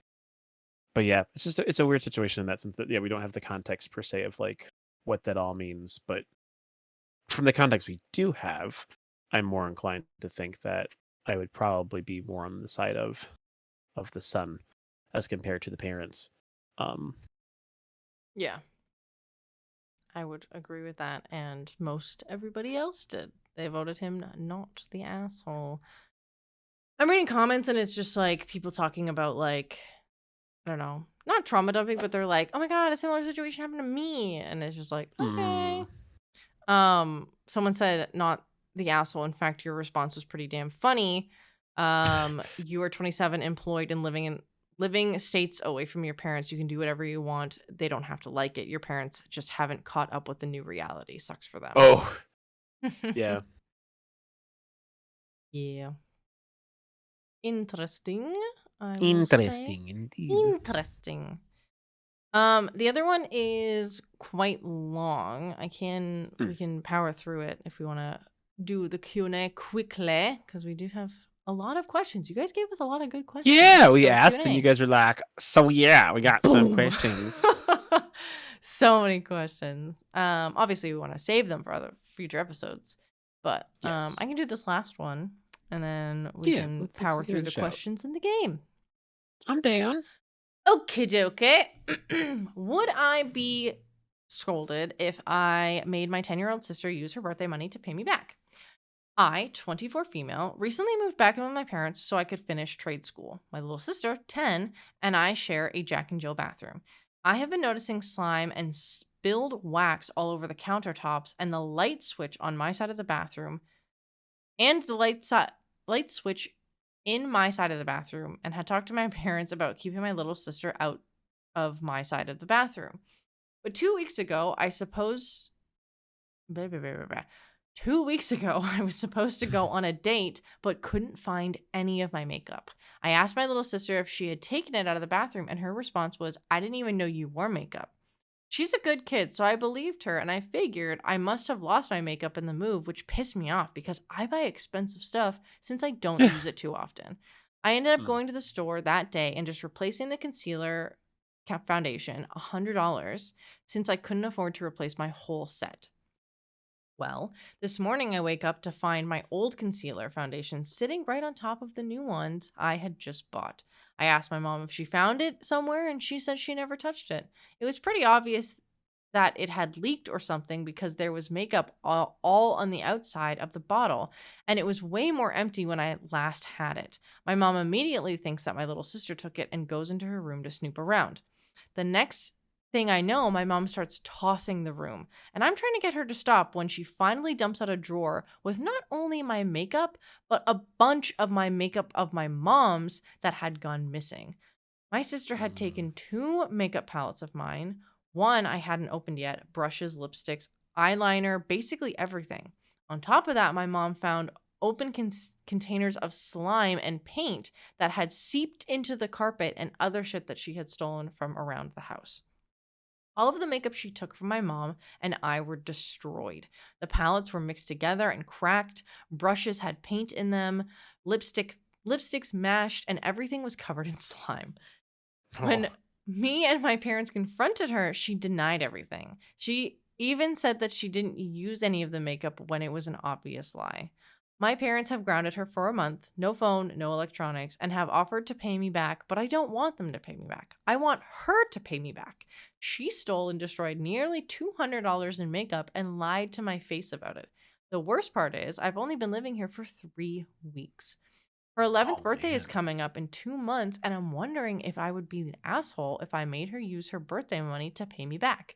but yeah, it's a weird situation in that sense that we don't have the context per se of like what that all means. But from the context we do have, I'm more inclined to think that I would probably be more on the side of the son as compared to the parents. Um, Yeah, I would agree with that, and most everybody else did. They voted him not the asshole. I'm reading comments and it's just like people talking about like, I don't know, not trauma dumping, but they're like, oh my god, a similar situation happened to me, and it's just like, okay. mm, Someone said not the asshole. In fact, your response was pretty damn funny. You are 27, employed, and living states away from your parents. You can do whatever you want. They don't have to like it. Your parents just haven't caught up with the new reality. Sucks for them. oh yeah. Yeah. Interesting, I will say. Interesting indeed. Interesting. The other one is quite long. We can power through it if we want to do the Q&A quickly, because we do have a lot of questions. You guys gave us a lot of good questions. Yeah, we for asked, and Q&A. you guys were like, "So yeah, we got some questions." So many questions. Obviously we want to save them for other future episodes, but Yes. I can do this last one, and then we can let's power give through it a the shout. questions in the game. I'm down. Okay, dokie. Would I be scolded if I made my 10-year-old sister use her birthday money to pay me back? I, 24 female, recently moved back in with my parents so I could finish trade school. My little sister, 10, and I share a Jack and Jill bathroom. I have been noticing slime and spilled wax all over the countertops and the light switch on my side of the bathroom, and the light switch in my side of the bathroom, and had talked to my parents about keeping my little sister out of my side of the bathroom. But 2 weeks ago, I suppose 2 weeks ago, I was supposed to go on a date, but couldn't find any of my makeup. I asked my little sister if she had taken it out of the bathroom, and her response was, I didn't even know you wore makeup. She's a good kid, so I believed her, and I figured I must have lost my makeup in the move, which pissed me off because I buy expensive stuff since I don't use it too often. I ended up going to the store that day and just replacing the concealer foundation, $100, since I couldn't afford to replace my whole set. Well, this morning I wake up to find my old concealer foundation sitting right on top of the new ones I had just bought. I asked my mom if she found it somewhere, and she said she never touched it. It was pretty obvious that it had leaked or something because there was makeup all on the outside of the bottle, and it was way more empty when I last had it. My mom immediately thinks that my little sister took it and goes into her room to snoop around. The next thing I know, my mom starts tossing the room, and I'm trying to get her to stop when she finally dumps out a drawer with not only my makeup, but a bunch of my makeup of my mom's that had gone missing. My sister had taken 2 makeup palettes of mine. One I hadn't opened yet, brushes, lipsticks, eyeliner, basically everything. On top of that, my mom found open containers of slime and paint that had seeped into the carpet and other shit that she had stolen from around the house. All of the makeup she took from my mom and I were destroyed. The palettes were mixed together and cracked, brushes had paint in them, lipsticks mashed, and everything was covered in slime. When me and my parents confronted her, she denied everything. She even said that she didn't use any of the makeup when it was an obvious lie. My parents have grounded her for a month, no phone, no electronics, and have offered to pay me back, but I don't want them to pay me back. I want her to pay me back. She stole and destroyed nearly $200 in makeup and lied to my face about it. The worst part is, I've only been living here for 3 weeks. Her 11th Oh birthday is man. coming up in 2 months, and I'm wondering if I would be an asshole if I made her use her birthday money to pay me back.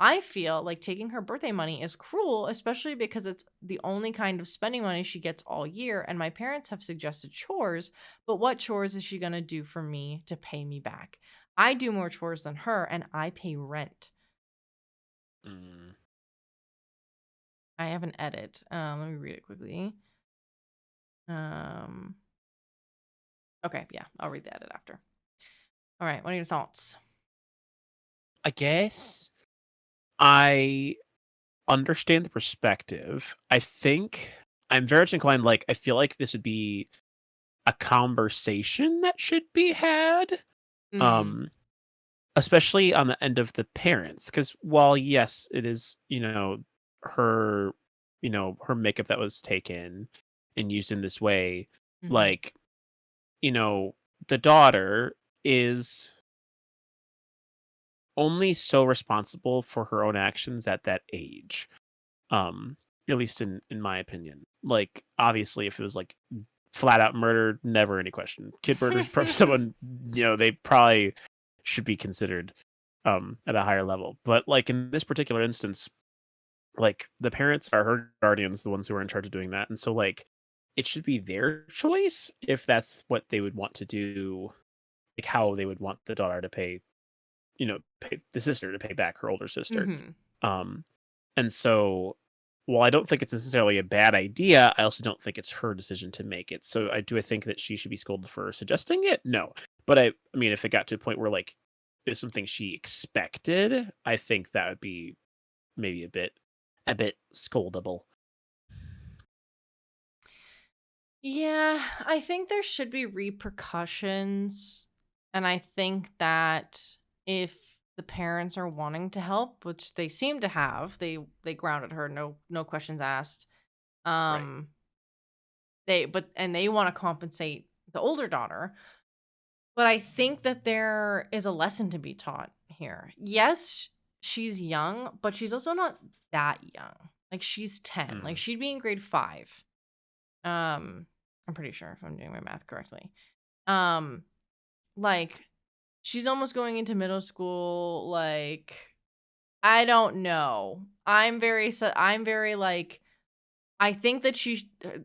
I feel like taking her birthday money is cruel, especially because it's the only kind of spending money she gets all year, and my parents have suggested chores, but what chores is she going to do for me to pay me back? I do more chores than her, and I pay rent. Mm. I have an edit. Let me read it quickly. Um, okay, yeah, I'll read the edit after. All right, what are your thoughts? I guess I understand the perspective. I think I'm very much inclined. Like, I feel like this would be a conversation that should be had. Mm-hmm. Um, Especially on the end of the parents, because while yes, it is, her, her makeup that was taken and used in this way, Mm-hmm. like, you know, the daughter is only so responsible for her own actions at that age. Um, at least in my opinion. Like, obviously, if it was like flat out murder, never any question. Kid murders, someone, they probably should be considered at a higher level. But like in this particular instance, like the parents are her guardians, the ones who are in charge of doing that. And so like it should be their choice if that's what they would want to do, like how they would want the daughter to pay, pay the sister to pay back her older sister. Mm-hmm. Um and so while I don't think it's necessarily a bad idea, I also don't think it's her decision to make it. So I think that she should be scolded for suggesting it? No. But I mean if it got to a point where like it was something she expected, I think that would be maybe a bit scoldable. Yeah, I think there should be repercussions. And I think that if the parents are wanting to help, which they seem to have, they grounded her, no questions asked. Right. Um they want to compensate the older daughter, but I think that there is a lesson to be taught here. Yes, she's young, but she's also not that young. Like she's 10. Like Mm. she'd be in grade 5. Um I'm pretty sure if I'm doing my math correctly. Um like she's almost going into middle school. Like I don't know. I'm very like I think that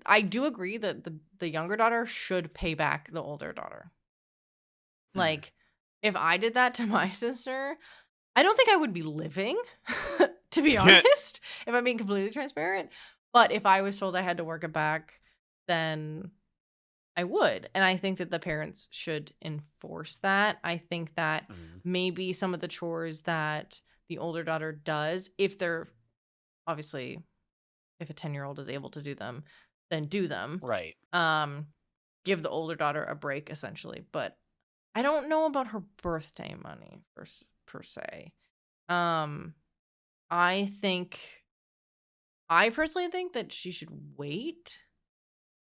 I do agree that the younger daughter should pay back the older daughter. Mm. Like if I did that to my sister, I don't think I would be living, to be honest, if I'm being completely transparent. But if I was told I had to work it back, then I would. And I think that the parents should enforce that. I think that Mm. maybe some of the chores that the older daughter does, if they're obviously, if a 10-year-old is able to do them, then do them. Right. Um, give the older daughter a break, essentially. But I don't know about her birthday money per se. Um, I think, I personally think that she should wait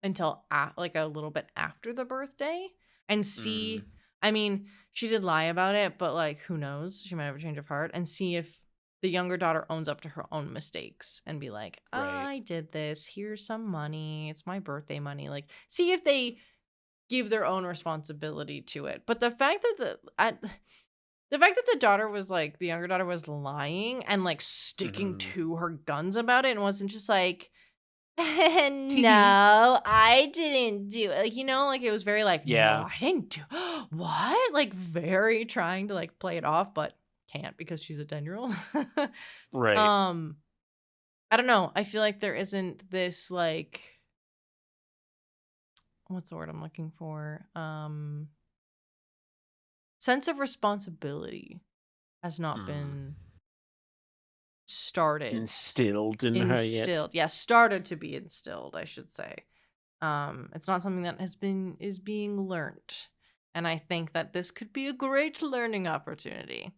until like a little bit after the birthday and Mm. see. I mean, she did lie about it, but like who knows, she might have a change of heart, and see if the younger daughter owns up to her own mistakes and be like, Right. I did this, here's some money, it's my birthday money. Like see if they give their own responsibility to it. But the fact that the fact that the daughter was like, the younger daughter was lying and like sticking Mhm. to her guns about it and wasn't just like, no, I didn't do it. Like, like it was very like, no, Yeah. I didn't do what? Like very trying to like play it off, but can't because she's a 10-year-old. Right. um, I don't know. I feel like there isn't this like, what's the word I'm looking for? Sense of responsibility has not Mm. been started, Instilled in her yet. instilled. Yeah, started to be instilled, I should say. It's not something that is being learnt. And I think that this could be a great learning opportunity.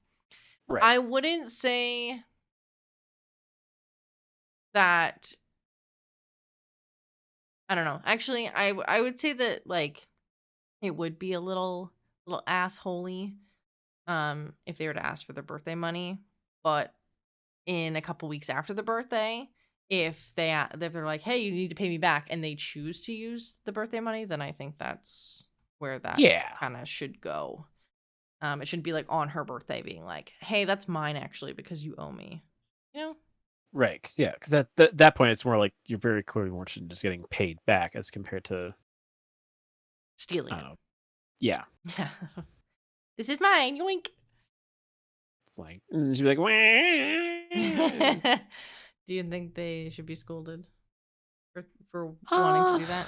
Right. I wouldn't say that, I don't know. Actually, I would say that like it would be a little assholey if they were to ask for their birthday money, but in a couple weeks after the birthday, if they're like, "Hey, you need to pay me back," and they choose to use the birthday money, then I think that's where that Yeah. kind of should go. It shouldn't be like on her birthday being like, "Hey, that's mine actually because you owe me." You know, Right. Cause yeah. Cause at that point, it's more like you're very clearly more interested in just getting paid back as compared to, stealing I don't it. know. Yeah. Yeah. This is mine. Yoink. It's like, and she'd be like, "Wah." Do you think they should be scolded for wanting to uh, do that?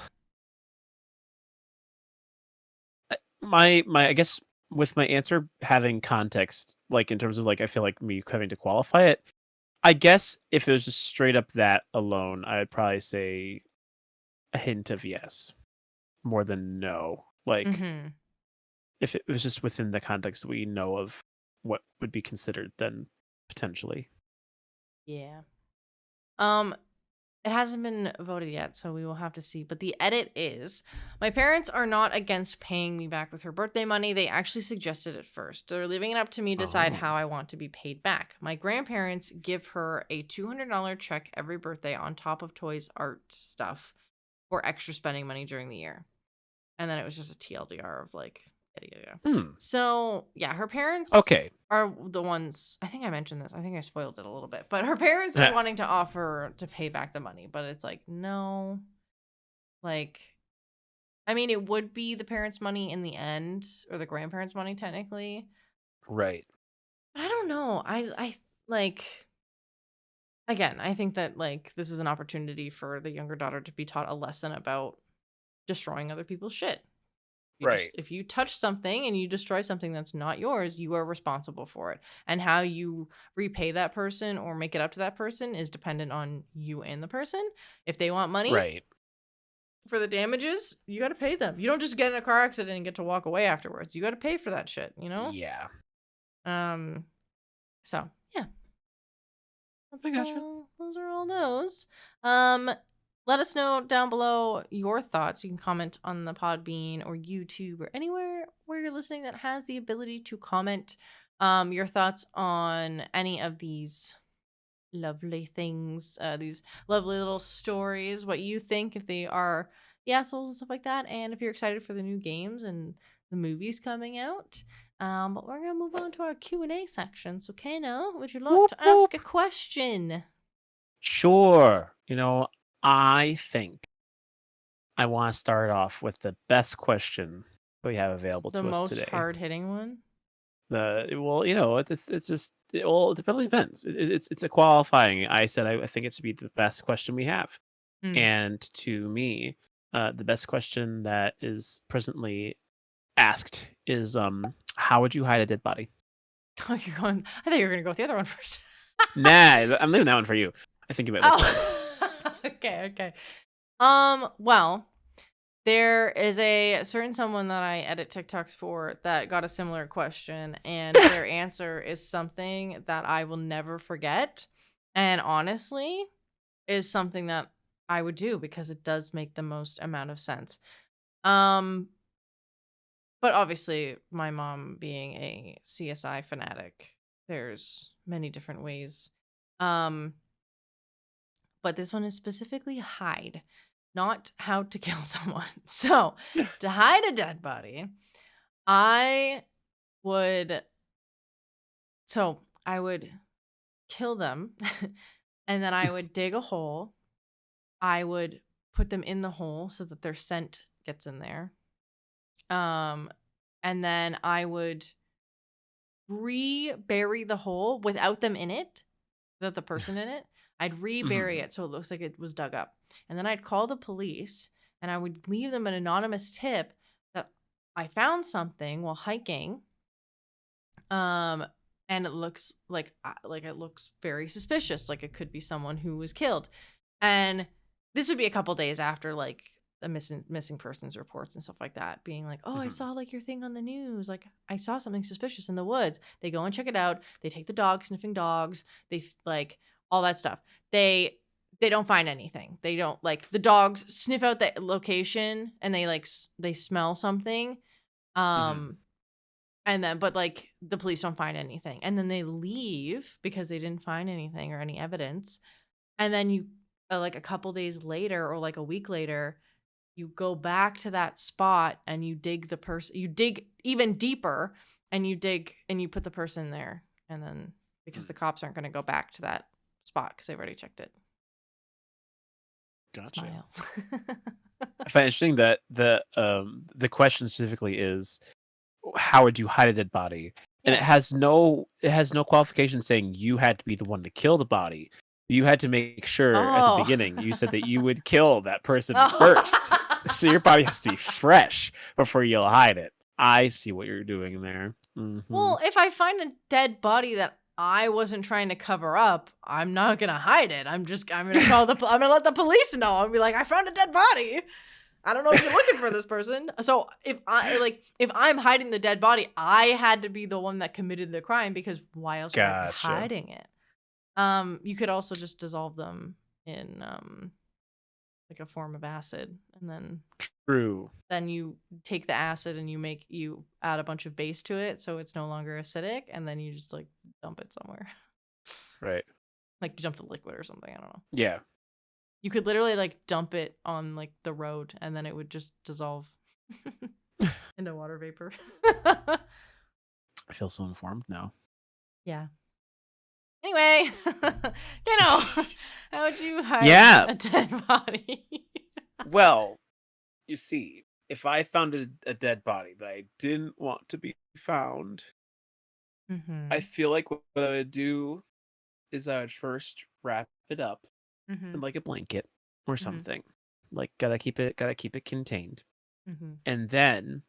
my, I guess with my answer having context, like in terms of like, I feel like me having to qualify it, I guess if it was just straight up that alone, I'd probably say a hint of yes more than no. Like, Mhm. if it was just within the context we know of what would be considered, then potentially. Yeah. Um It hasn't been voted yet, so we will have to see. But the edit is my parents are not against paying me back with her birthday money. They actually suggested it first. They're leaving it up to me to decide Oh. how I want to be paid back. My grandparents give her a $200 check every birthday on top of toys, art stuff for extra spending money during the year. And then it was just a TLDR of like, yada, yada, yada. Hmm. So, yeah, her parents Okay. are the ones. I think I mentioned this. I think I spoiled it a little bit. But her parents are wanting to offer to pay back the money. But it's like, no. Like, I mean, it would be the parents' money in the end, or the grandparents' money, technically. Right. But I don't know. I like, again, I think that, like, this is an opportunity for the younger daughter to be taught a lesson about destroying other people's shit. Right. If you touch something and you destroy something that's not yours, you are responsible for it. And how you repay that person or make it up to that person is dependent on you and the person. If they want money Right. for the damages, you got to pay them. You don't just get in a car accident and get to walk away afterwards. You got to pay for that shit, you know? Yeah. Um so, yeah. I That's gotcha. those are all those. Um, Let us know down below your thoughts. You can comment on the Podbean or YouTube or anywhere where you're listening that has the ability to comment your thoughts on any of these lovely things, these lovely little stories, what you think if they are the assholes and stuff like that, and if you're excited for the new games and the movies coming out. But we're gonna move on to our Q&A section. So, Kano, would you like Whoop to ask a whoop. question? Sure. I think I want to start off with the best question we have available The to us most today. hard hitting one? It's just it definitely depends. It's a qualifying. I said I think it should be the best question we have, Mm. and to me, the best question that is presently asked is how would you hide a dead body? Oh, you're going. I thought you were gonna go with the other one first. Nah, I'm leaving that one for you. I think you might like that one. Oh, okay, okay. Well, there is a certain someone that I edit TikToks for that got a similar question, and their answer is something that I will never forget, and honestly, is something that I would do because it does make the most amount of sense. Um, but obviously, my mom being a CSI fanatic, there's many different ways. Um, but this one is specifically hide, not how to kill someone. So, to hide a dead body, I would I would kill them and then I would dig a hole. I would put them in the hole so that their scent gets in there. Um and then I would rebury the hole without them in it, without the person in it. I'd rebury Mhm. it so it looks like it was dug up. And then I'd call the police and I would leave them an anonymous tip that I found something while hiking. Um and it looks like it looks very suspicious, like it could be someone who was killed. And this would be a couple days after like the missing persons reports and stuff like that, being like, oh, I Mhm. saw like your thing on the news, like I saw something suspicious in the woods. They go and check it out. They take the dog sniffing dogs. Like all that stuff. They don't find anything. They don't, like, the dogs sniff out the location and they like they smell something. Mhm. And then, but like the police don't find anything, and then they leave because they didn't find anything or any evidence. And then you, like a couple days later or like a week later, you go back to that spot and you dig you dig even deeper, and you dig and you put the person there. And then, because the Mm. cops aren't going to go back to that spot because they've already checked it. Gotcha. Smile. I find it interesting that the question specifically is, how would you hide a dead body? And Yeah. it has no qualification saying you had to be the one to kill the body. You had to make sure at the Oh. beginning you said that you would kill that person Oh. first. So your body has to be fresh before you'll hide it. I see what you're doing there. Mhm. Well, if I find a dead body that I wasn't trying to cover up, I'm not gonna hide it. I'm gonna call I'm gonna let the police know. I'll be like, I found a dead body. I don't know if you're looking for this person. So if I'm hiding the dead body, I had to be the one that committed the crime, because why else would I be Gotcha. hiding it? You could also just dissolve them in like a form of acid, and True. then you take the acid and you add a bunch of base to it so it's no longer acidic, and then you just like dump it somewhere. Right. Like you dump the liquid or something, I don't know. Yeah. You could literally like dump it on like the road, and then it would just dissolve into water vapor. I feel so informed now. Yeah. Anyway, Kano, how would you hide Yeah. a dead body? Well, you see, if I found a dead body that I didn't want to be found, I feel like what I would do is I would first wrap it up in like a blanket or something. Like gotta keep it contained. And then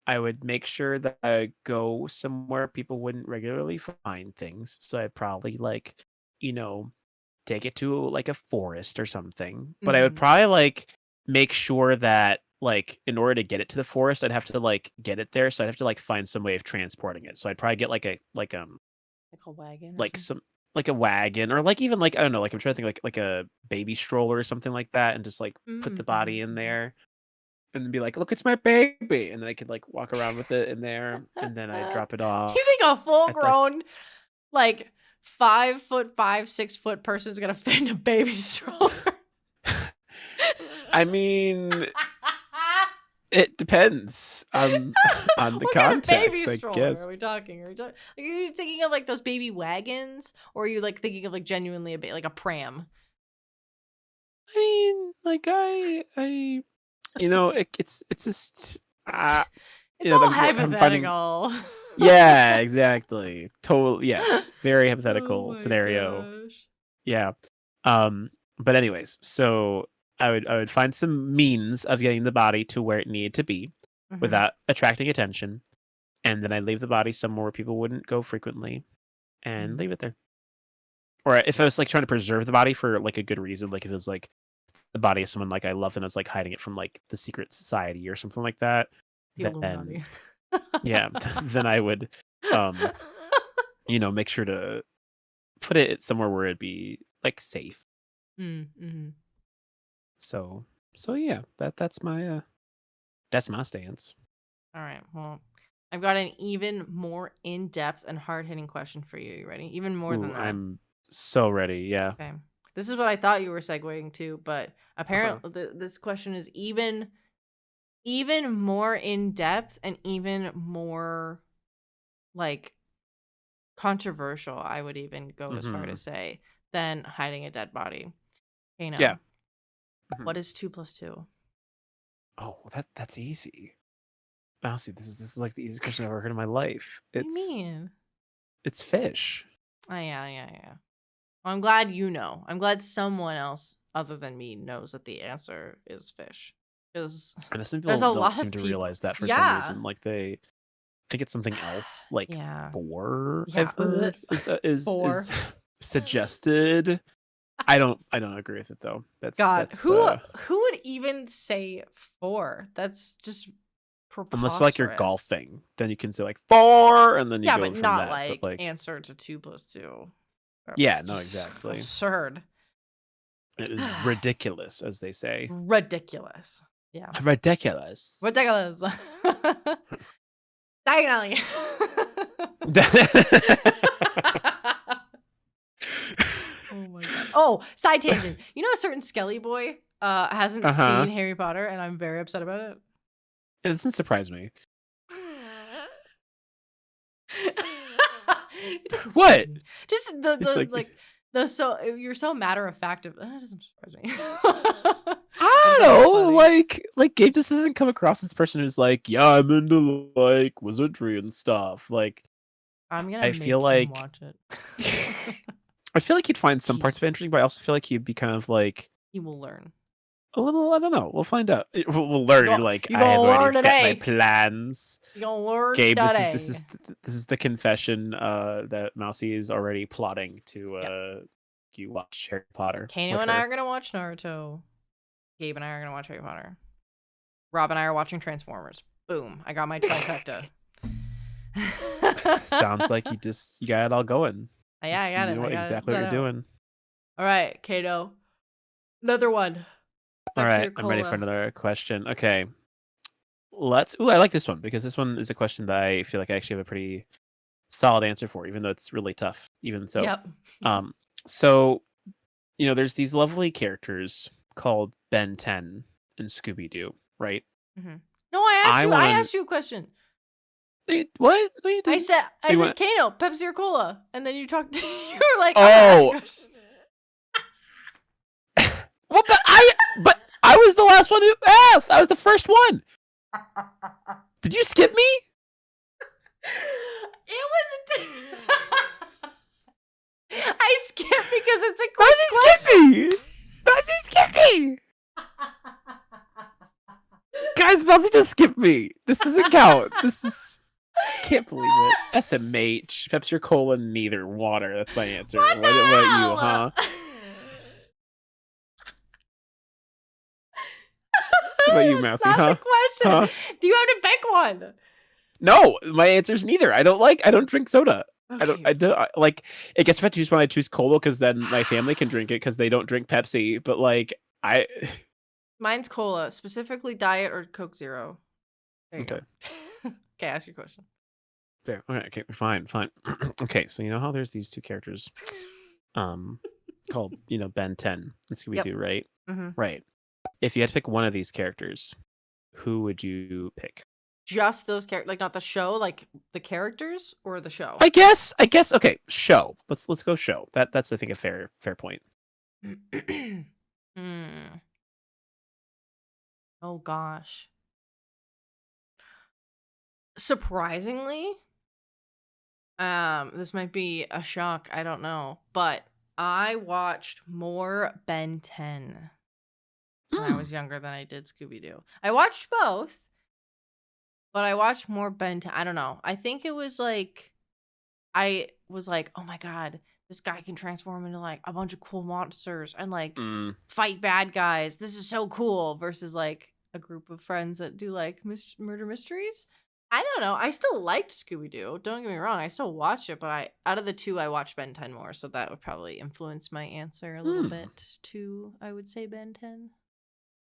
I would make sure that I would go somewhere people wouldn't regularly find things. So I'd probably like, you know, take it to like a forest or something. But I would probably like make sure that like in order to get it to the forest, I'd have to like get it there. So I'd have to like find some way of transporting it. So I'd probably get like a Like a wagon or like something? some like a wagon, or like even like I don't know, like I'm trying to think like a baby stroller or something like that, and just like put the body in there and then be like, look, it's my baby, and then I could like walk around with it in there, and then I drop it You off think a full at like grown, like 5'5", 6 foot person is gonna fit in a baby stroller? I mean, it depends on the What kind of context, baby I stroller guess. are we talking? Like, are you thinking of like those baby wagons, or are you like thinking of like genuinely like a pram? I mean, like I it's just It's you know, all I'm finding. hypothetical. Yeah, exactly. Total, yes. Very Oh hypothetical my scenario. gosh. Yeah. But anyways, so I would find some means of getting the body to where it needed to be without attracting attention, and then I leave the body somewhere where people wouldn't go frequently and leave it there. Or if I was like trying to preserve the body for like a good reason, like if it was like the body of someone like I loved and I was like hiding it from like the secret society or something like that, The Illuminati. then yeah, then I would um make sure to put it somewhere where it'd be like safe. So yeah, that's my stance. All right. Well, I've got an even more in-depth and hard-hitting question for you. You ready? Even more Ooh, than that. I'm so ready. Yeah. Okay. This is what I thought you were segueing to, but Uh-huh. apparently this question is even more in-depth and even more like controversial, I would even go as far to Mhm. say, than hiding a dead body. Okay, Yeah. now, Mhm. what is 2 plus 2? Oh, that's easy. Honestly, this is like the easiest question I've ever heard in my life. What do you mean? It's fish. Oh, yeah. Well, I'm glad you know. I'm glad someone else other than me knows that the answer is fish. Because And some there's people a don't lot seem of to people. realize that for some Yeah. reason. Like they think it's something else. Like Yeah. boar, Yeah. I've heard is Four. suggested. I don't agree with it though. God, That's who would even say 4? That's just unless like you're preposterous. golfing, then you can say like 4 and then you Yeah, go but from not that. But like like answer to 2 plus 2. yeah, That's no, just exactly. absurd. It is ridiculous, as they say. Ridiculous. Yeah. Ridiculous. Ridiculous. Diagonally. Oh my god. Oh, side tangent. You know a certain Skelly boy hasn't Uh-huh. seen Harry Potter, and I'm very upset about it. It doesn't surprise me. It doesn't What? surprise me. Just It's the like like the so you're so matter of fact of it doesn't surprise me. I That's don't so know, funny. like Gabe just doesn't come across as a person who's like, yeah, I'm into like wizardry and stuff. Like I'm gonna I feel make him like watch it. I feel like he'd find some parts of it Tease. interesting, but I also feel like he'd be kind of like He will learn. a little, I don't know. We'll find out. We'll learn. Like You I have gonna already learn got my today. plans. You gonna learn Gabe, this today. is the confession that Mousie is already plotting to Yep. you watch Harry Potter Kano with and I her. are gonna watch Naruto. Gabe and I are gonna watch Harry Potter. Rob and I are watching Transformers. Boom. I got my trifecta. Sounds like you got it all going. Yeah, I got You it. know I got it exactly what set you're out. doing. All right, Kato. Another one. All Pepsi right, or I'm ready for cola? another question. Okay. I like this one because this one is a question that I feel like I actually have a pretty solid answer for, even though it's really tough. Even so. Yep. Um, so there's these lovely characters called Ben 10 and Scooby Doo, right? No, I I want asked you a question. to. What? No, you I didn't. said, You went, Kano, Pepsi or cola, and then you talked. You were like, I'm gonna ask a oh, question. well, but I was the last one who asked. I was the first one. Did you skip me? It was. I skipped because it's a quick question. Mousie skip me. Guys, Mousie just skipped me. This doesn't count. Can't believe it. SMH, Pepsi or cola, neither. Water. That's my answer. What What about you, huh? What about you, Mousie, That's huh? not the question. Huh? Do you have to pick one? No, my answer's neither. I don't drink soda. Okay. I guess if I choose one, I choose cola because then my family can drink it because they don't drink Pepsi. But like, Mine's cola, specifically diet or Coke Zero. There you okay. go. Okay, ask your question. Fair. Okay, fine. Okay, so you know how there's these two characters, called Ben 10 and Scooby Doo, right? Right. If you had to pick one of these characters, who would you pick? Just those characters, like not the show, like the characters or the show? I guess. Okay, show. Let's go show. That's I think a fair point. Oh gosh. Surprisingly, this might be a shock, I don't know, but I watched more Ben 10 when I was younger than I did Scooby Doo. I watched both, but I watched more Ben 10. I don't know. I think it was like I was like, "Oh my god, this guy can transform into like a bunch of cool monsters and like fight bad guys. This is so cool." Versus like a group of friends that do like murder mysteries. I don't know. I still liked Scooby Doo. Don't get me wrong. I still watch it, but out of the two, I watch Ben 10 more, so that would probably influence my answer a little bit to, I would say, Ben 10.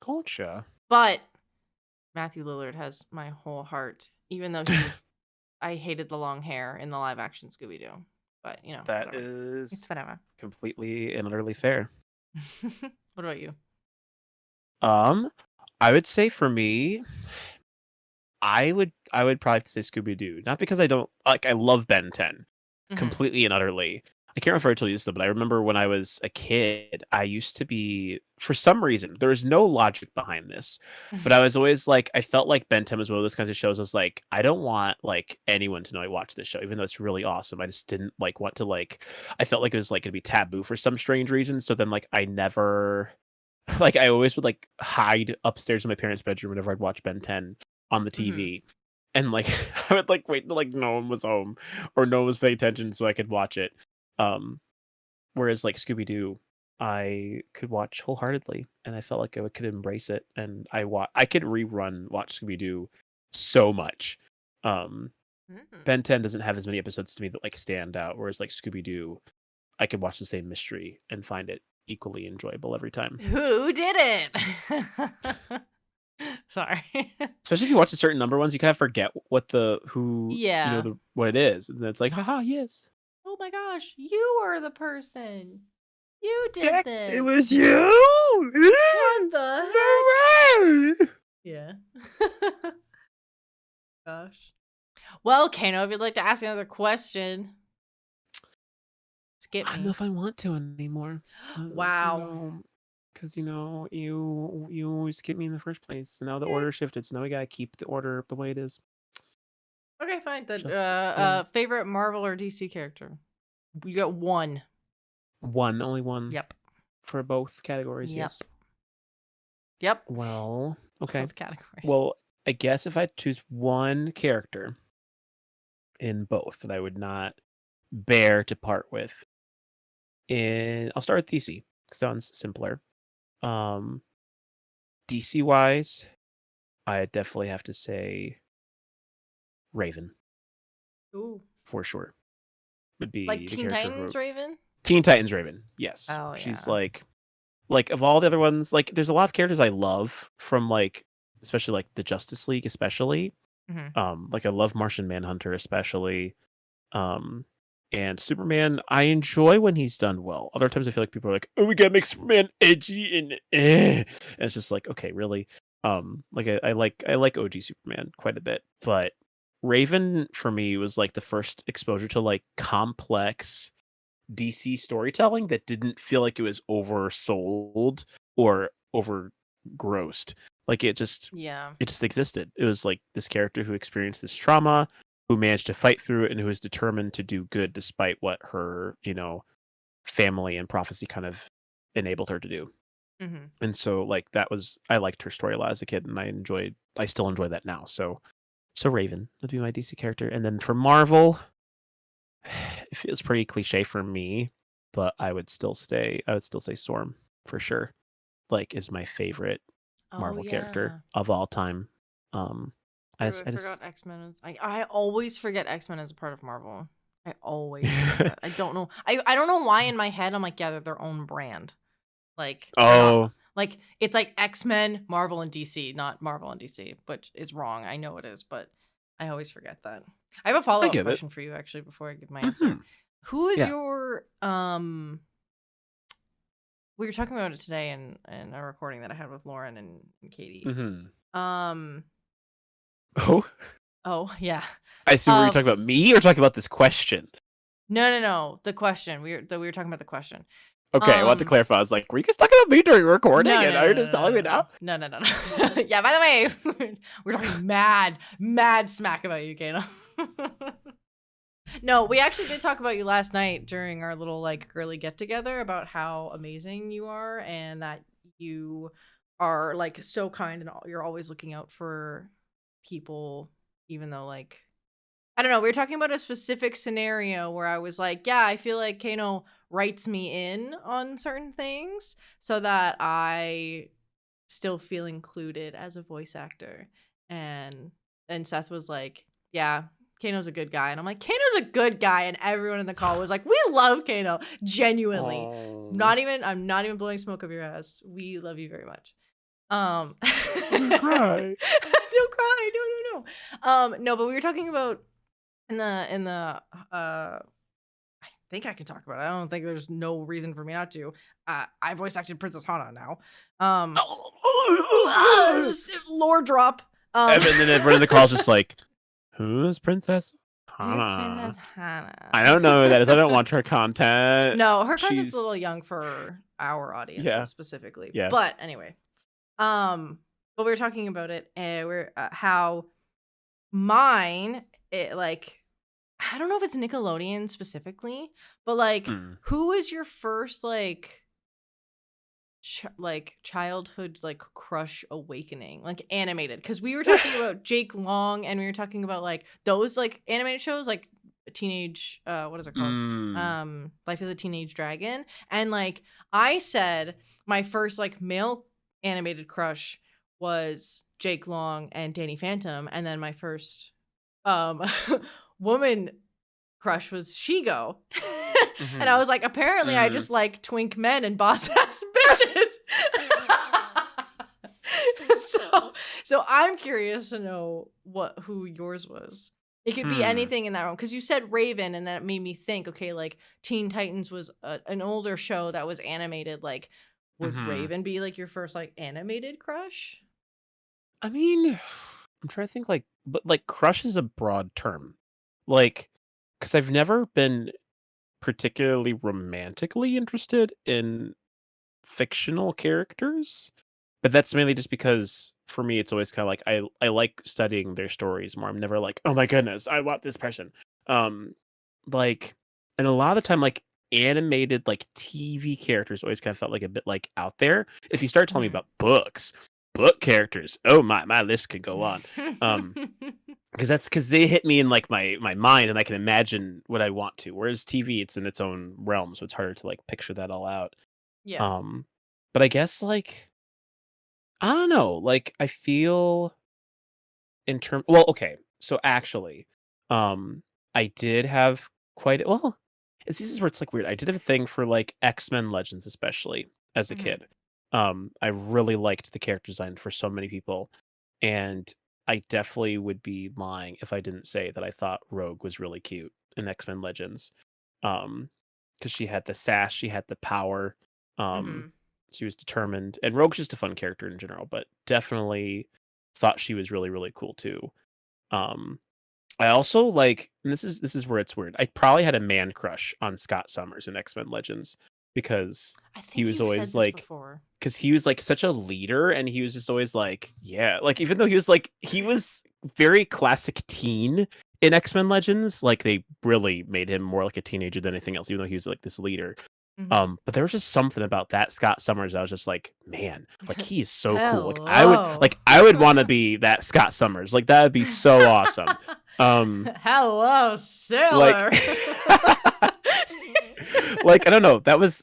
Gotcha. But Matthew Lillard has my whole heart, even though I hated the long hair in the live action Scooby Doo. But that whatever. is It's whatever. completely and utterly fair. What about you? I would say for me, I would probably say Scooby Doo. Not because I don't like. I love Ben 10 completely and utterly. I can't remember if I told you this though, but I remember when I was a kid, I used to be, for some reason, there was no logic behind this, but I was always like, I felt like Ben 10 was one of those kinds of shows. I was like, I don't want like anyone to know I watched this show, even though it's really awesome. I just didn't like want to like. I felt like it was like gonna be taboo for some strange reason. So then like I never, like I always would like hide upstairs in my parents' bedroom whenever I'd watch Ben 10 on the TV. And like I would like wait till like no one was home or no one was paying attention so I could watch it. Whereas like Scooby Doo, I could watch wholeheartedly, and I felt like I could embrace it. And I could watch Scooby Doo so much. Um, Mm. Ben 10 doesn't have as many episodes to me that like stand out, whereas like Scooby Doo, I could watch the same mystery and find it equally enjoyable every time. Who did it? Sorry. Especially if you watch the certain number ones, you kind of forget what Yeah. what it is. And then it's like, haha, yes. Oh my gosh, you are the person. You did Jack, it this. was you. What the heck? No way! Yeah. Gosh. Well, Kano, if you'd like to ask another question, skip I don't know me. if I want to anymore. Wow. Because you always get me in the first place. So now the Okay. order shifted. So now we gotta keep the order the way it is. Okay, fine. Just the same. Favorite Marvel or DC character? You got one. Only one. Yep. For both categories. Yep. Yes. Yep. Well, okay. Both categories. Well, I guess if I choose one character in both that I would not bear to part with, and I'll start with DC. Sounds simpler. DC wise, I definitely have to say Raven Ooh. for sure. Would be Like the Teen character Titans Raven? Teen Titans Raven. Yes. Oh, She's yeah. like of all the other ones, like there's a lot of characters I love from like especially like the Justice League especially. Mm-hmm. Like I love Martian Manhunter especially. And Superman, I enjoy when he's done well. Other times I feel like people are like, "Oh, we gotta make Superman edgy and and it's just like, okay, really." Like I like OG Superman quite a bit, but Raven for me was like the first exposure to like complex DC storytelling that didn't feel like it was oversold or overgrossed. Like Yeah. it just existed. It was like this character who experienced this trauma, who managed to fight through it, and who was determined to do good despite what her, family and prophecy kind of enabled her to do. Mm-hmm. And so like I liked her story a lot as a kid, and I still enjoy that now. So Raven would be my DC character. And then for Marvel, it feels pretty cliche for me, but I would still say Storm for sure. Like is my favorite Oh, Marvel yeah. character of all time. I I just, I forgot just X-Men. I always forget X-Men as a part of Marvel. I always forget that. I don't know. I don't know why in my head I'm like, yeah, they're their own brand. Like they're not oh, like it's like X-Men, Marvel, and DC, not Marvel and DC, which is wrong. I know it is, but I always forget that. I have a I follow-up get it. question for you actually before I give my answer. Mhm. Who is Yeah. your we were talking about it today in a recording that I had with Lauren and Katie. Mm-hmm. Um Oh, oh yeah. I see. Were you talking about me or talking about this question? No. The question. We were talking about the question. Okay, I want to clarify. I was like, were you guys talking about me during recording? No, And no, are you no, just telling me now? no. Yeah, by the way, we're talking mad smack about you, Kano. No, we actually did talk about you last night during our little like girly get together about how amazing you are and that you are like so kind and you're always looking out for people, even though like I don't know. We were talking about a specific scenario where I was like, yeah, I feel like Kano writes me in on certain things so that I still feel included as a voice actor. And Seth was like, yeah, Kano's a good guy. And I'm like, Kano's a good guy. And everyone in the call was like, we love Kano. Genuinely. Oh. I'm not even blowing smoke up your ass. We love you very much. Don't cry. Don't cry. No. No, but we were talking about in the I think I can talk about it. I don't think there's no reason for me not to. I voice acted Princess Hana now. Just lore drop. And then everyone in the call is just like, who's Princess Who's Hana? Princess Hana? I don't know who that is. I don't watch her content. No, her content's a little young for our audiences specifically. Yeah. But anyway, but we were talking about it, and we're how mine it like I don't know if it's Nickelodeon specifically, but like who was your first like childhood like crush awakening, like animated? Because we were talking about Jake Long and we were talking about like those like animated shows like teenage what is it called? Mm. Life as a Teenage Dragon. And like I said, my first like male animated crush was Jake Long and Danny Phantom, and then my first um woman crush was Shigo. And I Mhm. was like, apparently I Mm. just like twink men and boss ass bitches. So I'm curious to know who yours was. It could be Hmm. anything in that room because you said Raven, and that made me think. Okay, like Teen Titans was an older show that was animated. Like, would Mhm. Raven be like your first like animated crush? I mean, I'm trying to think, like, but like crush is a broad term, like, because I've never been particularly romantically interested in fictional characters, but that's mainly just because for me it's always kind of like I like studying their stories more. I'm never like, oh my goodness, I want this person. Um, like, and a lot of the time, like animated like TV characters always kind of felt like a bit like out there. If you start telling me Hmm. about book characters, oh my list could go on. Um, because they hit me in like my mind and I can imagine what I want to. Whereas TV, it's in its own realm, so it's harder to like picture that all out. Yeah. Um, but I guess like I don't know, like I feel well, okay. So actually, I did have quite well, this is where it's like weird. I did have a thing for like X-Men Legends, especially as a Hmm. kid. I really liked the character design for so many people, and I definitely would be lying if I didn't say that I thought Rogue was really cute in X-Men Legends. Because she had the sass, she had the power, um, Hmm. she was determined, and Rogue's just a fun character in general, but definitely thought she was really, really cool too. Um, I also like, and this is where it's weird. I probably had a man crush on Scott Summers in X-Men Legends because I he think was you've said always this like, before. because he was like such a leader and he was just always like, yeah, like even though he was very classic teen in X-Men Legends, like they really made him more like a teenager than anything else, even though he was like this leader. Hmm. But there was just something about that Scott Summers. I was just like, man, like he is so cool. Hello. I would want to be that Scott Summers. Like that would be so awesome. Um, Hello, like, sailor. like I don't know. That was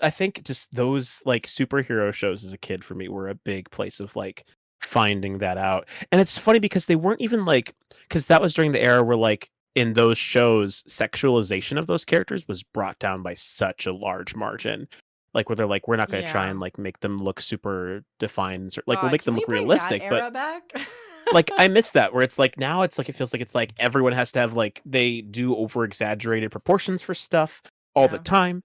I think just those like superhero shows as a kid for me were a big place of like finding that out. And it's funny because they weren't even like because that was during the era where like in those shows sexualization of those characters was brought down by such a large margin. Like where they're like we're not going to try Yeah. and like make them look super defined, like we'll God, make can them we look bring that realistic, but era back? like I miss that where it's like now it's like it feels like it's like everyone has to have like they do over exaggerated proportions for stuff all the Yeah. time.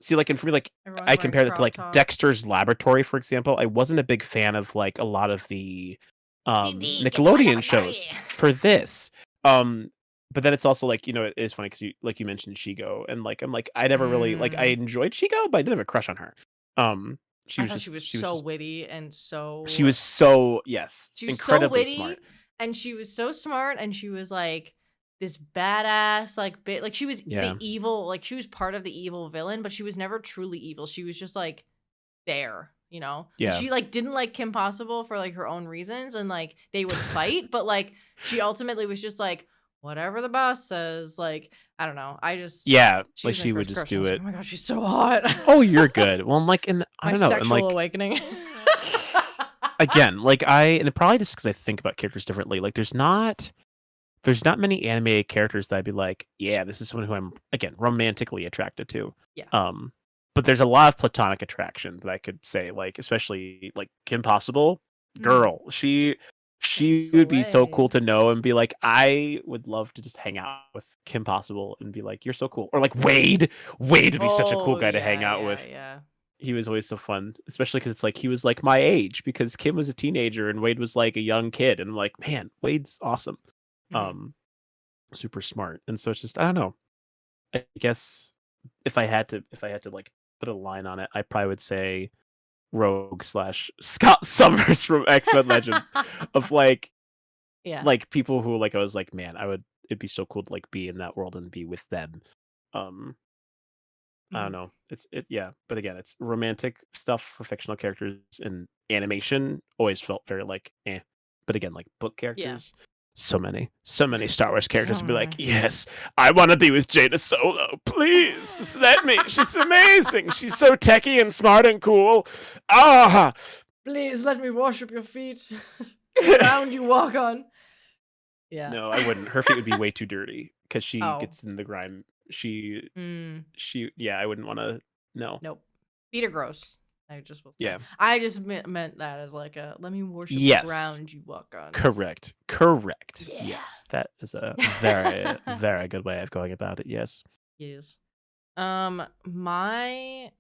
See like and for me like Everyone's I wearing compare that to crop like tops. Dexter's Laboratory, for example. I wasn't a big fan of like a lot of the CD, get to my Nickelodeon laboratory. shows for this. Um but then it's also like, it's funny because you mentioned Shigo and like I'm like I never really like I Mm. enjoyed Shigo, but I didn't have a crush on her. Um I thought she was she was so just witty and she so was so yes, she was so incredibly smart. witty and she was so smart and she was like this badass like bit like she was the Yeah. evil like she was part of the evil villain, but she was never truly evil. She was just like there, you know? Like Yeah. she like didn't like Kim Possible for like her own reasons and like they would fight, but like she ultimately was just like whatever the boss says, like I don't know. Yeah, She like was my she would first just crush and I do was like, it. "Oh my gosh, she's so hot." Oh, you're good. Well, I'm like, and I My don't know, and sexual like awakening. again, like and probably just because I think about characters differently. Like, there's not many animated characters that I'd be like, yeah, this is someone who I'm again romantically attracted to. Yeah. Um, but there's a lot of platonic attraction that I could say, like especially like Kim Possible, Mhm. girl, she would be so cool Slay. to know and be like, I would love to just hang out with Kim Possible and be like, you're so cool, or like Wade. Wade would be such a cool Oh, guy to hang yeah, out yeah, with. yeah. He was always so fun, especially because it's like he was like my age because Kim was a teenager and Wade was like a young kid, and I'm like, man, Wade's awesome, Mhm. um, super smart, and so it's just I don't know. I guess if I had to like put a line on it, I probably would say Rogue slash Scott Summers from X-Men Legends of Yeah. like people who like I was like, man, it'd be so cool to like be in that world and be with them. Um, I don't Mhm. know. Yeah, but again, it's romantic stuff for fictional characters and animation always felt very like eh. But again, like book Yeah. characters, So many Star Wars characters So would be like, many. yes, I want to be with Jaina Solo. Please, just let me. She's amazing. She's so techie and smart and cool. Ah, Please let me wash up your feet. The ground you walk on. Yeah. no, I wouldn't. Her feet would be way too dirty because she Oh. gets in the grime. Mm, Yeah, I wouldn't want to. No. nope. Feet are gross. I just Yeah. I just meant that as like a let me worship the Yes. ground you walk on. Correct. Yeah. Yes, that is a very, very good way of going about it. Yes. Yes. My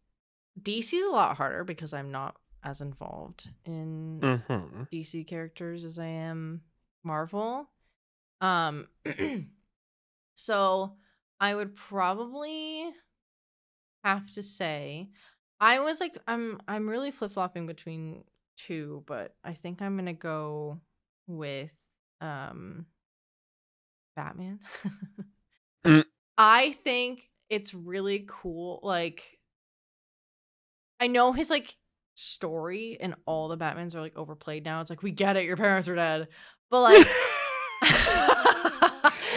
DC's a lot harder because I'm not as involved in Mm-hmm. DC characters as I am Marvel. So I would probably have to say I was like I'm really flip-flopping between two, but I think I'm gonna go with Batman. Mm. I think it's really cool. Like I know his like story and all the Batmans are like overplayed now. It's like we get it, your parents are dead. But like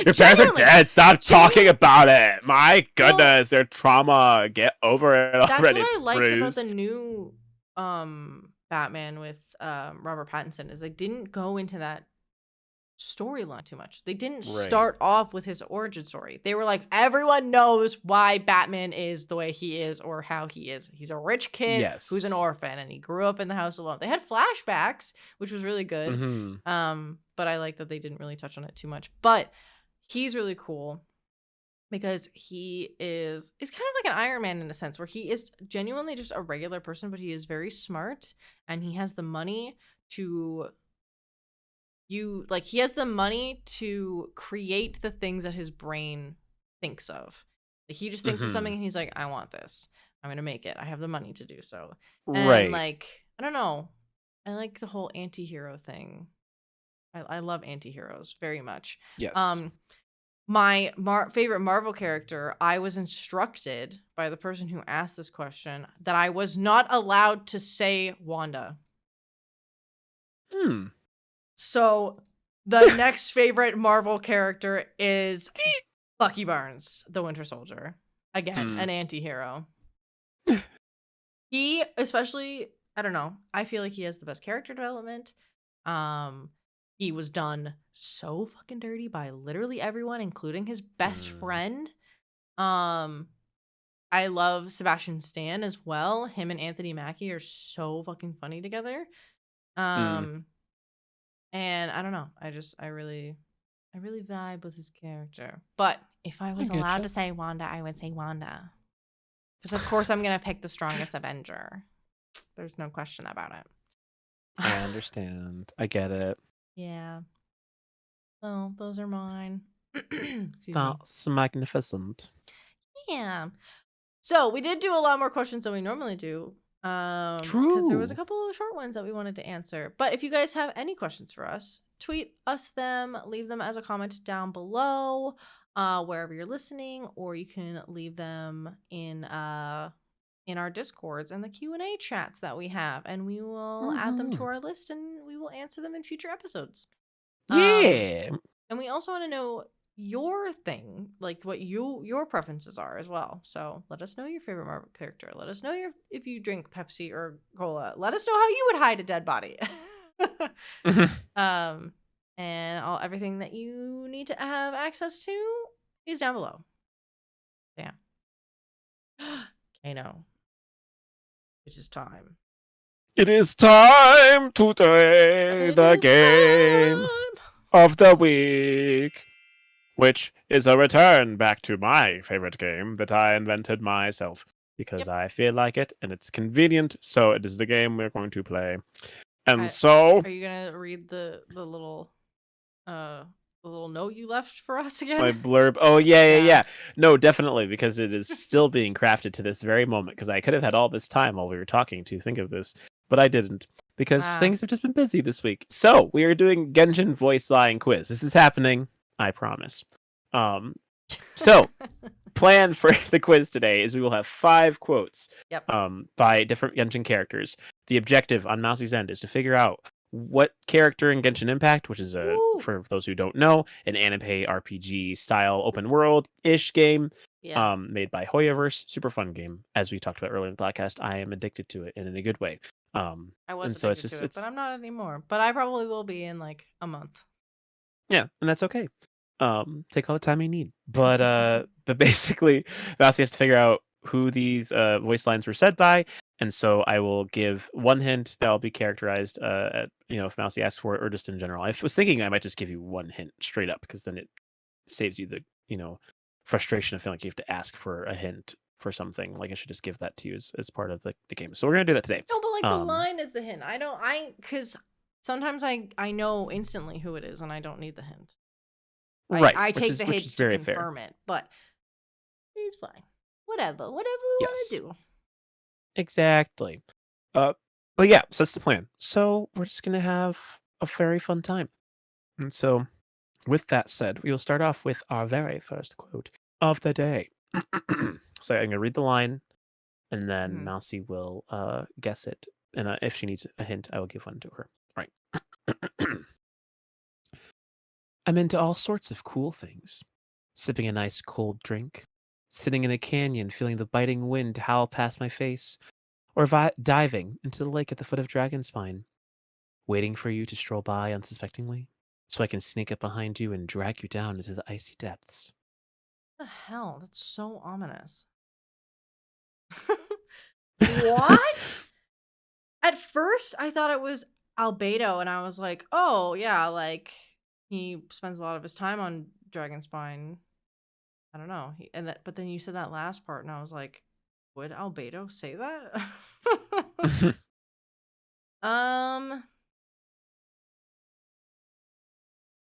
Your parents are genuinely, dead. Stop talking genuinely. about it. My Well, goodness, their trauma. Get over it that's already, what I liked about the Bruce. new Batman with Robert Pattinson is they didn't go into that storyline too much. They didn't Right. start off with his origin story. They were like, everyone knows why Batman is the way he is or how he is. He's a rich kid who's an Yes. orphan and he grew up in the house alone. They had flashbacks, which was really good. Mm-hmm. But I like that they didn't really touch on it too much. But he's really cool because he is kind of like an Iron Man in a sense where he is genuinely just a regular person, but he is very smart and he has the money to he has the money to create the things that his brain thinks of. Like, he just thinks of something Mm-hmm. and he's like, I want this. I'm gonna make it. I have the money to do so. Right. And like, I don't know. I like the whole anti-hero thing. I love anti-heroes very much. Yes. My favorite Marvel character, I was instructed by the person who asked this question that I was not allowed to say Wanda. So the next favorite Marvel character is Bucky Barnes, the Winter Soldier. Again, an anti-hero. He especially, I don't know, I feel like he has the best character development. He was done so fucking dirty by literally everyone, including his best friend. I love Sebastian Stan as well. Him and Anthony Mackie are so fucking funny together. And I don't know. I really vibe with his character. But if I was allowed to say Wanda, I would say Wanda. Because of course I'm gonna pick the strongest Avenger. There's no question about it. I understand. I get it. Yeah. Well, those are mine. Excuse me. That's magnificent. Yeah. So we did do a lot more questions than we normally do. Because there was a True. couple of short ones that we wanted to answer. But if you guys have any questions for us, tweet us them, leave them as a comment down below, wherever you're listening, or you can leave them in our Discords and the Q&A chats that we have, and we will add them to our list and we will answer them in future episodes. Yeah. And we also want to know your thing, like what your preferences are as well. So let us know your favorite Marvel character. Let us know if you drink Pepsi or cola. Let us know how you would hide a dead body. And everything that you need to have access to is down below. Yeah. Kano. It is time. It is time to play the game of the week, which is a return back to my favorite game that I invented myself because I feel like it and it's convenient. So it is the game we're going to play. And so, are you gonna read the little note you left for us again? my blurb. Oh yeah. No, definitely, because it is still being crafted to this very moment. Because I could have had all this time while we were talking to think of this, but I didn't because things have just been busy this week. So we are doing Genshin voice line quiz. This is happening, I promise. So plan for the quiz today is we will have 5 quotes by different Genshin characters. The objective on Mousie's end is to figure out what character in Genshin Impact, which is Woo! for those who don't know, an anime RPG style open world ish game, Yeah, made by Hoyoverse. Super fun game, as we talked about earlier in the podcast. I am addicted to it, and in a good way. I was And so it's addicted just to it, but it's I'm not anymore. But I probably will be in like a month. yeah, and that's okay. Take all the time you need. But basically, Mousy has to figure out who these voice lines were said by, and so I will give one hint that will be characterized, if Mousy asks for it, or just in general. I was thinking I might just give you one hint straight up, because then it saves you the frustration of feeling like you have to ask for a hint for something. Like I should just give that to you as part of the game. So we're gonna do that today. No, but like the line is the hint. Because sometimes I know instantly who it is and I don't need the hint. Right, I which take is the which hint is to very fair. confirm it, but it's fine. Whatever we want Yes. to do. Exactly. But yeah, so that's the plan. So we're just gonna have a very fun time. And so, with that said, we will start off with our very first quote of the day. So I'm gonna read the line, and then Mhm. Mousy will guess it. And if she needs a hint, I will give one to her. All right. I'm into all sorts of cool things. Sipping a nice cold drink, sitting in a canyon, feeling the biting wind howl past my face, or diving into the lake at the foot of Dragonspine, waiting for you to stroll by unsuspectingly, so I can sneak up behind you and drag you down into the icy depths. What the hell? That's so ominous. What? At first, I thought it was Albedo, and I was like, "Oh yeah, like he spends a lot of his time on Dragonspine." I don't know. But then you said that last part, and I was like, "Would Albedo say that?" um.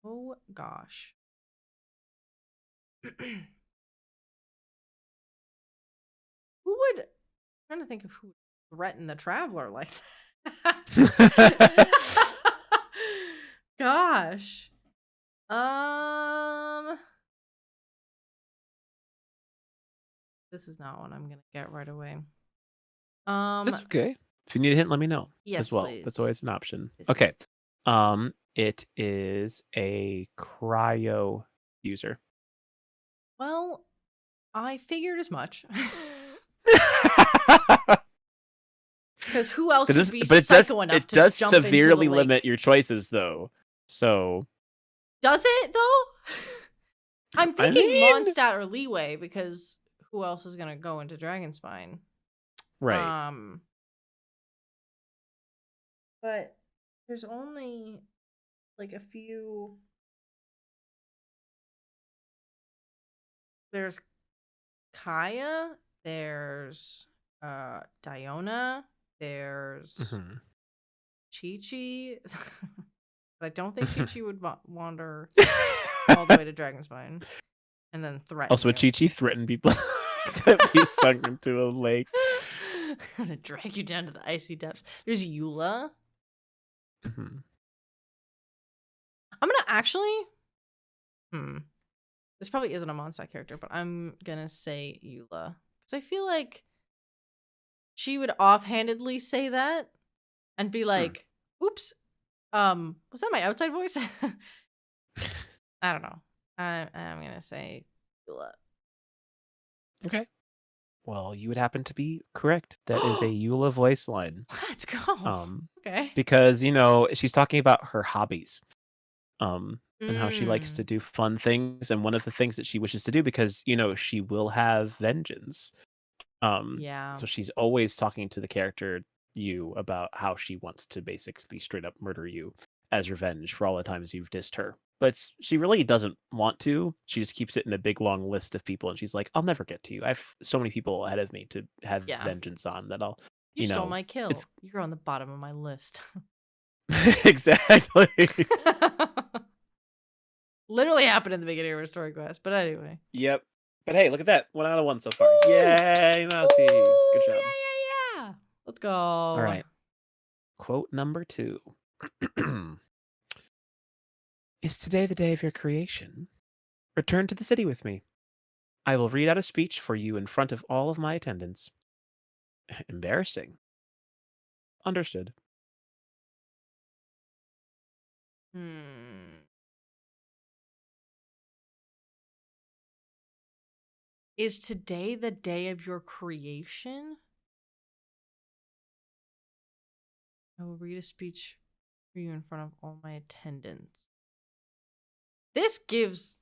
Oh gosh. Who would? I'm trying to think of who would threaten the traveler like that. Gosh. Um. This is not one I'm gonna get right away. That's okay. If you need a hint, let me know Yes, as well. That's please. always an option. Yes, Okay. yes. It is a cryo user. Well, I figured as much. Because who else would be But psycho enough it to does jump into the severely limit lake? your choices though. So Does it though? I'm I thinking mean, Mondstadt or Leeway because who else is gonna go into Dragonspine? right. Um, but there's only like a few. There's Kaya. There's Diona. There's Mhm. Chi-Chi. But I don't think Chi-Chi would wander all the way to Dragonspine and then threaten Also, a you. Chi-Chi threatened people to be sunk into a lake. I'm gonna drag you down to the icy depths. There's Eula. Mhm. I'm gonna actually. This probably isn't a Mondstadt character, but I'm gonna say Eula because I feel like she would offhandedly say that and be Hmm. like, "Oops, was that my outside voice?" I don't know. I'm gonna say Eula. Okay. Well, you would happen to be correct. That is a Eula voice line. Let's go. Um, Okay. because she's talking about her hobbies. And how she likes to Mm. do fun things, and one of the things that she wishes to do, because she will have vengeance. Yeah. So she's always talking to the character you about how she wants to basically straight up murder you as revenge for all the times you've dissed her. But she really doesn't want to. She just keeps it in a big long list of people, and she's like, "I'll never get to you. I've so many people ahead of me to have Yeah. vengeance on that I'll, You stole my it's kill. You're on the bottom of my list. exactly." Literally happened in the beginning of our story quest, but anyway. Yep. But hey, look at that. 1 out of 1 so far. Woo! Yay, Mousy. Good Woo! job. Yeah, yeah, yeah. Let's All go. right. Quote number 2. Is today the day of your creation? Return to the city with me. I will read out a speech for you in front of all of my attendants. Embarrassing. Understood. Hmm. Is today the day of your creation? I will read a speech for you in front of all my attendants. This gives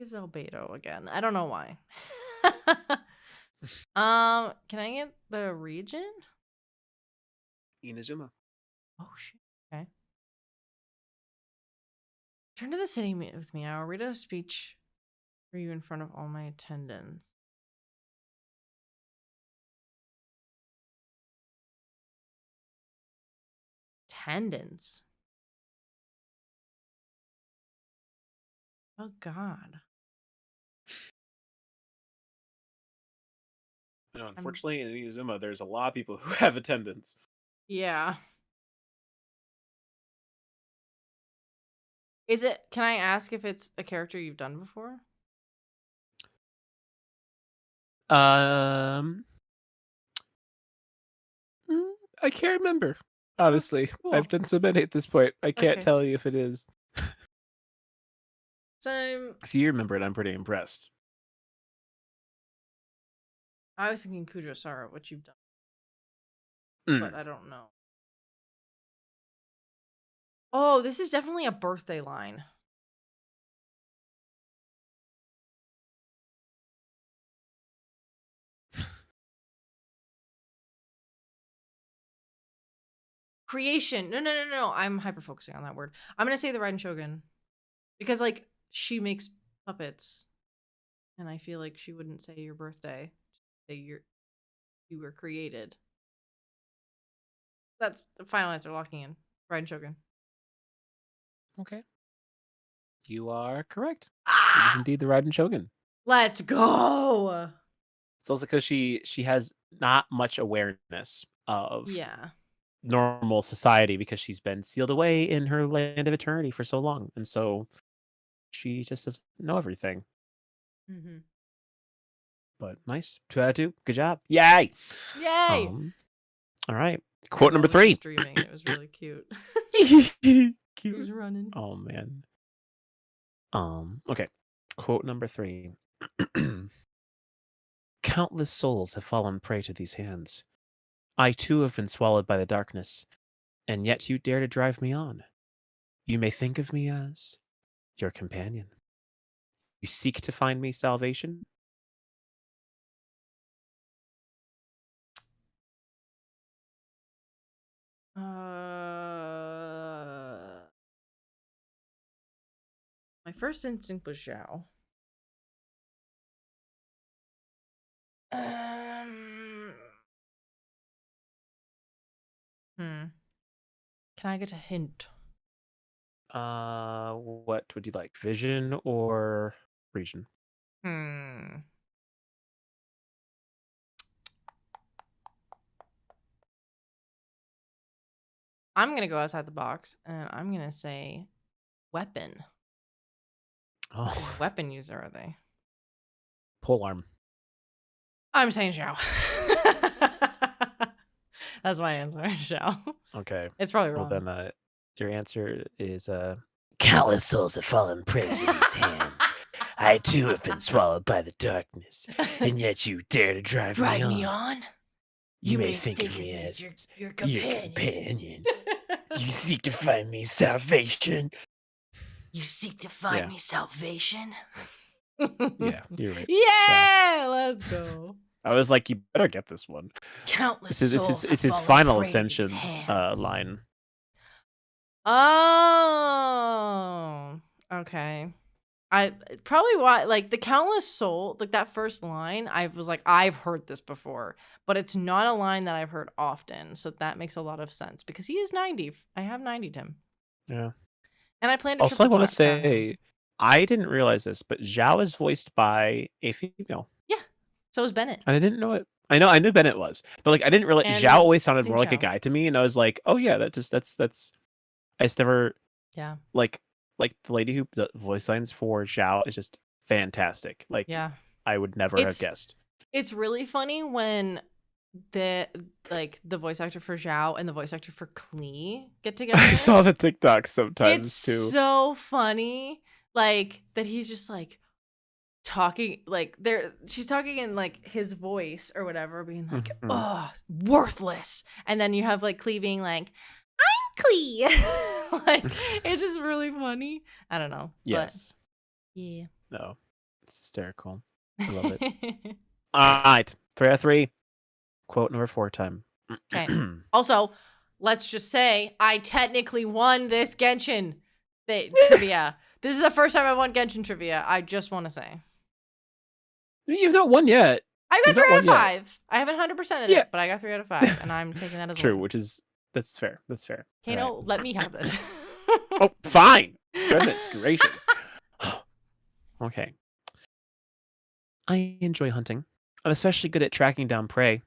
Albedo again. I don't know why. Can I get the region? Inazuma. Oh shit. Okay. Turn to the city with me. I will read a speech for you in front of all my attendants. Attendants? Oh god. No, unfortunately, in Inazuma, there's a lot of people who have attendance. Yeah. Can I ask if it's a character you've done before? I can't remember. Honestly, cool. I've done so many at this point. I can't Okay. tell you if it is. So If you remember it, I'm pretty impressed. I was thinking Kujo-Sara, what you've done, but I don't know. Oh, this is definitely a birthday line. Creation. No. I'm hyper focusing on that word. I'm gonna say the Raiden Shogun because like she makes puppets, and I feel like she wouldn't say your birthday. Say you were created. That's the final answer. Locking in Raiden Shogun. Okay. You are correct. Ah! It is indeed the Raiden Shogun. Let's go. It's also because she has not much awareness of normal society because she's been sealed away in her land of eternity for so long, and so she just doesn't know everything. Mm-hmm. But nice, 2 out of 2. Good job! Yay! Yay! All right. Quote number 3. Streaming. It was really cute. Cute. He was running. Oh man. Okay. Quote number 3. Countless souls have fallen prey to these hands. I too have been swallowed by the darkness, and yet you dare to drive me on. You may think of me as your companion. You seek to find me salvation. My first instinct was Zhao. Can I get a hint? What would you like? Vision or region? I'm gonna go outside the box and I'm gonna say weapon. Oh, What weapon user are they? polearm. I'm saying Zhao. That's my answer, Zhao. Okay. It's probably wrong. Well, then your answer is countless souls have fallen prey to these hands. I too have been swallowed by the darkness, and yet you dare to drive me on. You may think of me as your companion. You seek to find me salvation. You seek to find me salvation? Yeah, you're right. Yeah, let's go. I was like, you better get this one. Countless souls. It's his final ascension line. Oh, okay. I probably why like the countless soul, like that first line, I was like, I've heard this before, but it's not a line that I've heard often, so that makes a lot of sense because he is 90. I have 90'd him. Yeah. And I plan to Also, I want to say, I didn't realize this, but Zhao is voiced by a female. Yeah. So is Bennett. And I didn't know it. I knew Bennett was, but like I didn't realize Zhao always sounded more like a guy to me, and I was like, oh yeah, that's I just never like the lady who voice lines for Zhao is just fantastic. Like I would never have guessed. It's really funny when the the voice actor for Zhao and the voice actor for Klee get together. I saw the TikToks sometimes It's too. so funny, like that he's just like talking like she's talking in like his voice or whatever, being like, oh, worthless, and then you have like Klee being like, I'm Klee. Like, it's just really funny. I don't know. Yes. But, yeah. No, it's hysterical. I love it. All right, 3 out of 3. Quote number 4 time. Okay. Also, let's just say I technically won this Genshin trivia. This is the first time I won Genshin trivia. I just want to say. You've not won yet. I got 3 out of 5. I haven't 100%ed it, but I got 3 out of 5, and I'm taking that as true, one. that's fair. That's fair. Kano, let me have this. Oh, fine. Goodness gracious. Okay. I enjoy hunting. I'm especially good at tracking down prey,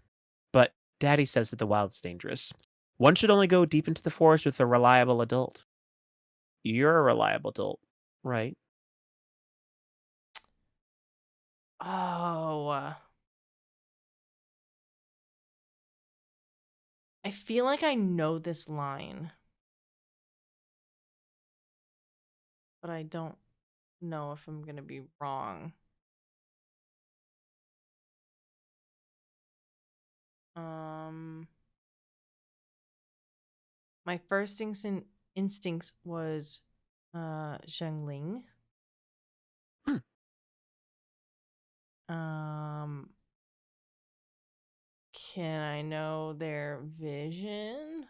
but Daddy says that the wild's dangerous. One should only go deep into the forest with a reliable adult. You're a reliable adult, right? Oh. I feel like I know this line, but I don't know if I'm going to be wrong. My first instincts was Zhengling. Can I know their vision?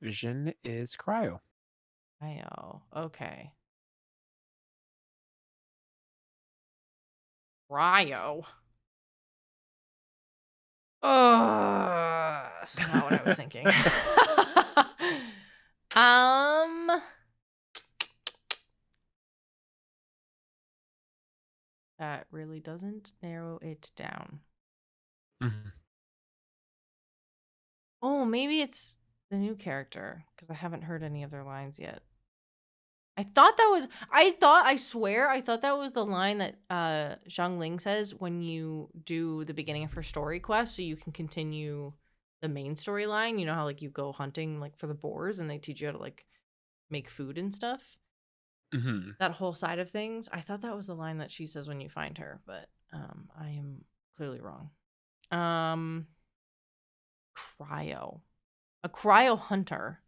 Vision is cryo. Cryo. Okay. Cryo. That's not what I was thinking. That really doesn't narrow it down. Oh, maybe it's the new character, because I haven't heard any of their lines yet. I swear I thought that was the line that Zhang Ling says when you do the beginning of her story quest, so you can continue the main storyline. You know how like you go hunting like for the boars and they teach you how to like make food and stuff. That whole side of things. I thought that was the line that she says when you find her, but I am clearly wrong. Cryo. A cryo hunter.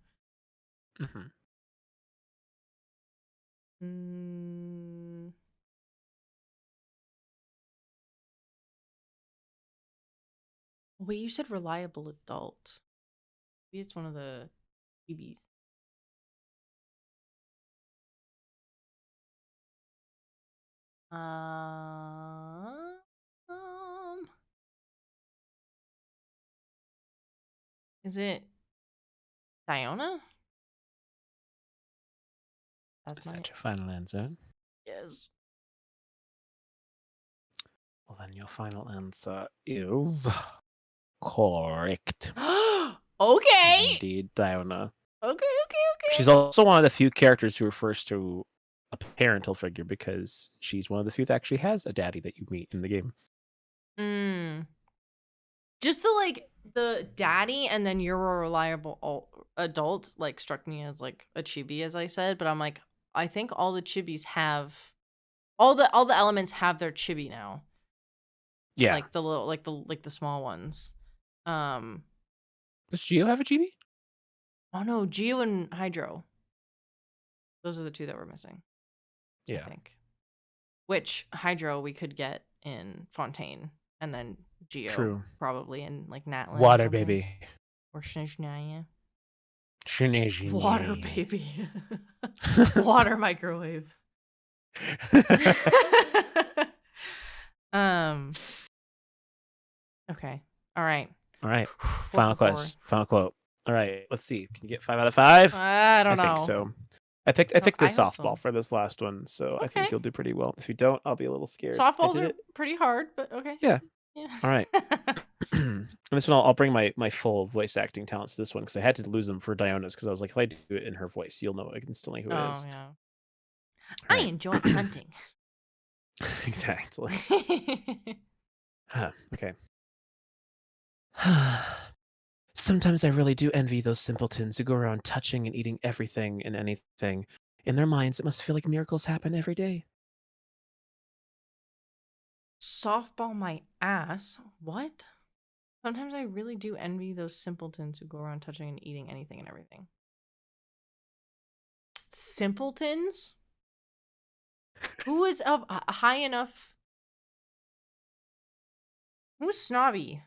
Wait, you said reliable adult. Maybe it's one of the BBs. Is it Diona? Is that your final answer? Yes. Well, then your final answer is correct. Okay. Indeed, Diona. Okay. She's also one of the few characters who refers to a parental figure because she's one of the few that actually has a daddy that you meet in the game. Just the daddy and then you're a reliable adult like struck me as like a chibi, as I said, but I'm like, I think all the chibis have all the elements have their chibi now. Yeah, like the little like the small ones. Does Geo have a chibi? Oh no, Geo and Hydro. Those are the two that were missing. Yeah. I think. Which Hydro we could get in Fontaine, and then Geo probably in like Natlan. Water baby. Or Shinaya. Shinaya. Water baby. Water microwave. Okay. All right. Final quote. All right. Let's see. Can you get 5 out of 5? I don't know. I think so. I picked a softball for this last one, so I think you'll do pretty well. If you don't, I'll be a little scared. Softballs are pretty hard, but okay. Yeah. All right. And this one, I'll bring my full voice acting talents to this one because I had to lose them for Diona's because I was like, if I do it in her voice, you'll know instantly who it is. Oh, yeah. I enjoy hunting. Exactly. Okay. Sometimes I really do envy those simpletons who go around touching and eating everything and anything. In their minds, it must feel like miracles happen every day. Softball my ass. What? Sometimes I really do envy those simpletons who go around touching and eating anything and everything. Simpletons? Who is up high enough? Who's snobby?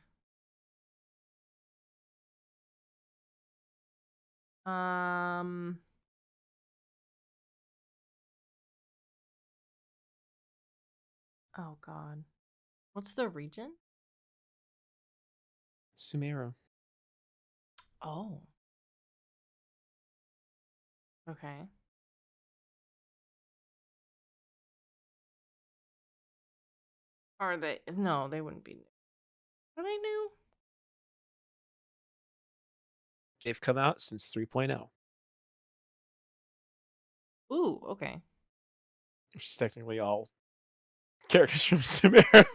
Oh God. What's the region? Sumera. Oh. Okay. Are they? No, they wouldn't be. Are they new? They've come out since 3.0, Ooh, okay. which is technically all characters from Sumera.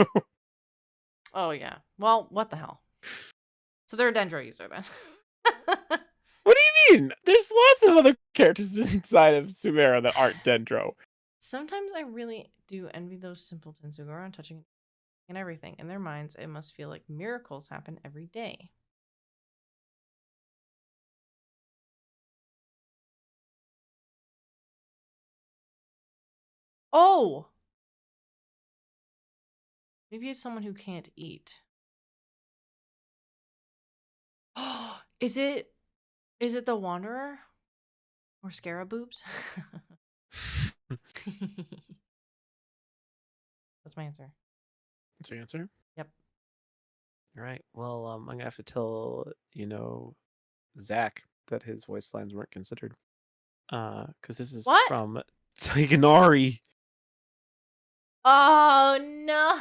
Oh yeah. Well, what the hell? So they're a Dendro user then. What do you mean? There's lots of other characters inside of Sumera that aren't Dendro. Sometimes I really do envy those simpletons who go around touching and everything. In their minds, it must feel like miracles happen every day. Oh! Maybe it's someone who can't eat. Oh, is it the Wanderer? Or Scaraboobs? That's my answer. That's your answer? Yep. All right. Well, I'm gonna have to tell Zach that his voice lines weren't considered. Because this is What? from Tignari. Oh no.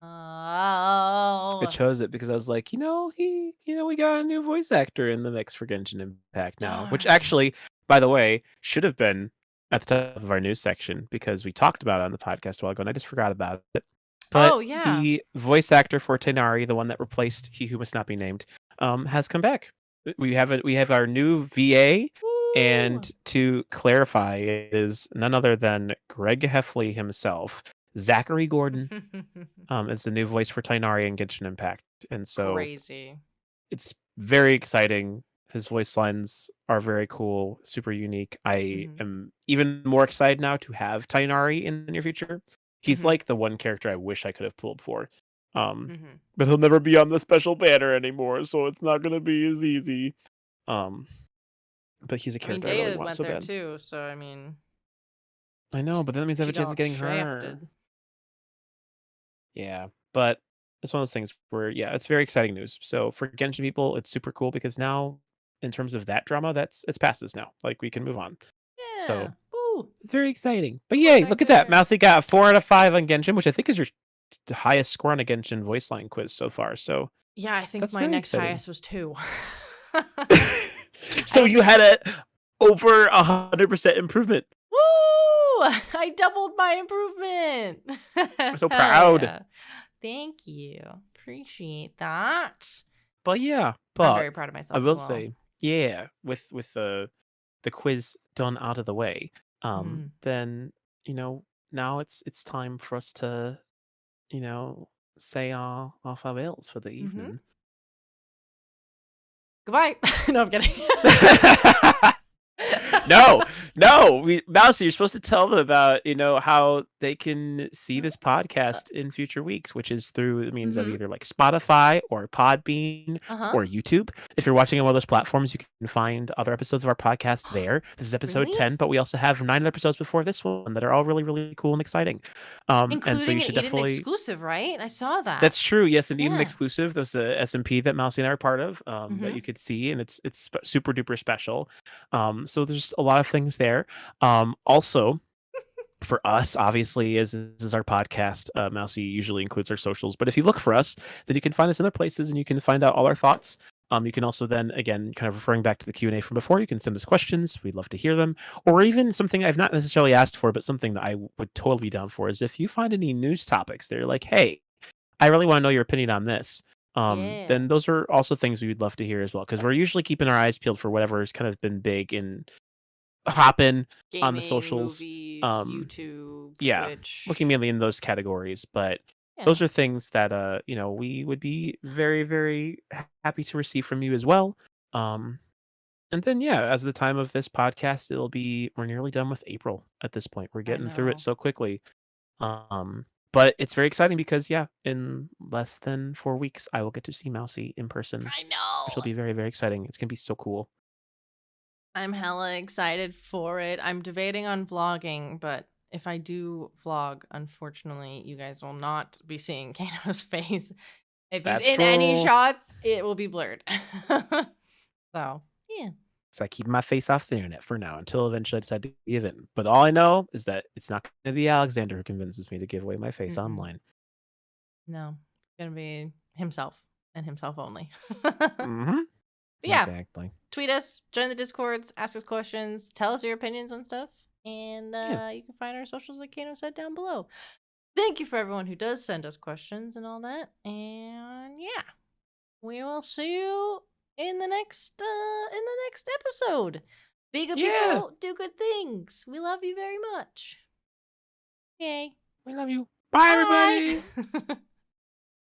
I Oh. chose it because I was like, we got a new voice actor in the mix for Genshin Impact now, which Darn. actually, by the way, should have been at the top of our news section because we talked about it on the podcast a while ago, and I just forgot about it. But Oh yeah. the voice actor for Tignari, the one that replaced He Who Must Not Be Named, has come back. We have our new VA, Woo. and to clarify, it is none other than Greg Heffley himself. Zachary Gordon is the new voice for Tainari in Genshin Impact. And so Crazy. it's very exciting. His voice lines are very cool, super unique. I am even more excited now to have Tainari in the near future. He's like the one character I wish I could have pulled for. But he'll never be on the special banner anymore, so it's not going to be as easy. But he's a character I really want went so there bad. too, so I mean, I know, but that means I have a she chance of got getting her. shafted. Yeah, but it's one of those things where, yeah, it's very exciting news. So for Genshin people, it's super cool because now, in terms of that drama, it's past us now. Like we can move on. Yeah. So Ooh. it's very exciting. But Voice yay, look at that. actor. Mousie got a 4 out of 5 on Genshin, which I think is your highest score on a Genshin voice line quiz so far. So Yeah, I think that's my very next exciting. highest was 2. So you had a over 100% improvement. Woo! I doubled my improvement. I'm so proud. Yeah. Thank you. Appreciate that. But yeah, I'm very proud of myself. I will as well. say, yeah, with the quiz done out of the way, then now it's time for us to say our farewells for the evening. Goodbye. No, I'm kidding. No, Mousie, you're supposed to tell them about how they can see this podcast in future weeks, which is through the means of either like Spotify or Podbean or YouTube. If you're watching on one of those platforms, you can find other episodes of our podcast there. This is episode 10, but we also have 9 other episodes before this one that are all really, really cool and exciting. Including and so you should an definitely exclusive, right? I saw that. That's true. Yes, an Eden exclusive. There's a SMP that Mousie and I are part of that you could see, and it's super duper special. So there's a lot of things there. Also, for us, obviously, as this is our podcast, Mousie usually includes our socials. But if you look for us, then you can find us in other places, and you can find out all our thoughts. You can also then, again, kind of referring back to the Q&A from before, you can send us questions. We'd love to hear them. Or even something I've not necessarily asked for, but something that I would totally be down for is if you find any news topics that you're like, hey, I really want to know your opinion on this. Yeah. Then those are also things we would love to hear as well, because we're usually keeping our eyes peeled for whatever has kind of been big and hopping on the Gaming, socials. movies, Um, YouTube, yeah, looking Twitch. mainly in those categories, but Yeah. those are things that we would be very, very happy to receive from you as well. Um, and then yeah, as the time of this podcast, we're nearly done with April at this point. We're I getting through it know. so quickly. But it's very exciting because yeah, in less than 4 weeks, I will get to see Mousie in person, I which know. will be very, very exciting. It's gonna be so cool. I'm hella excited for it. I'm debating on vlogging, but if I do vlog, unfortunately, you guys will not be seeing Kano's face. If he's That's in any true. shots, it will be blurred. So, yeah. So I keep my face off the internet for now until eventually I decide to give in. But all I know is that it's not going to be Alexander who convinces me to give away my face Mm-mm. online. No, it's gonna be himself and himself only. Mm-hmm. Yeah, Exactly. tweet us, join the discords, ask us questions, tell us your opinions on stuff, and Yeah. you can find our socials like Kano said down below. Thank you for everyone who does send us questions and all that. And yeah, we will see you in the next episode. Be good Yeah. people, do good things. We love you very much. Yay. We love you. Bye, Bye. everybody.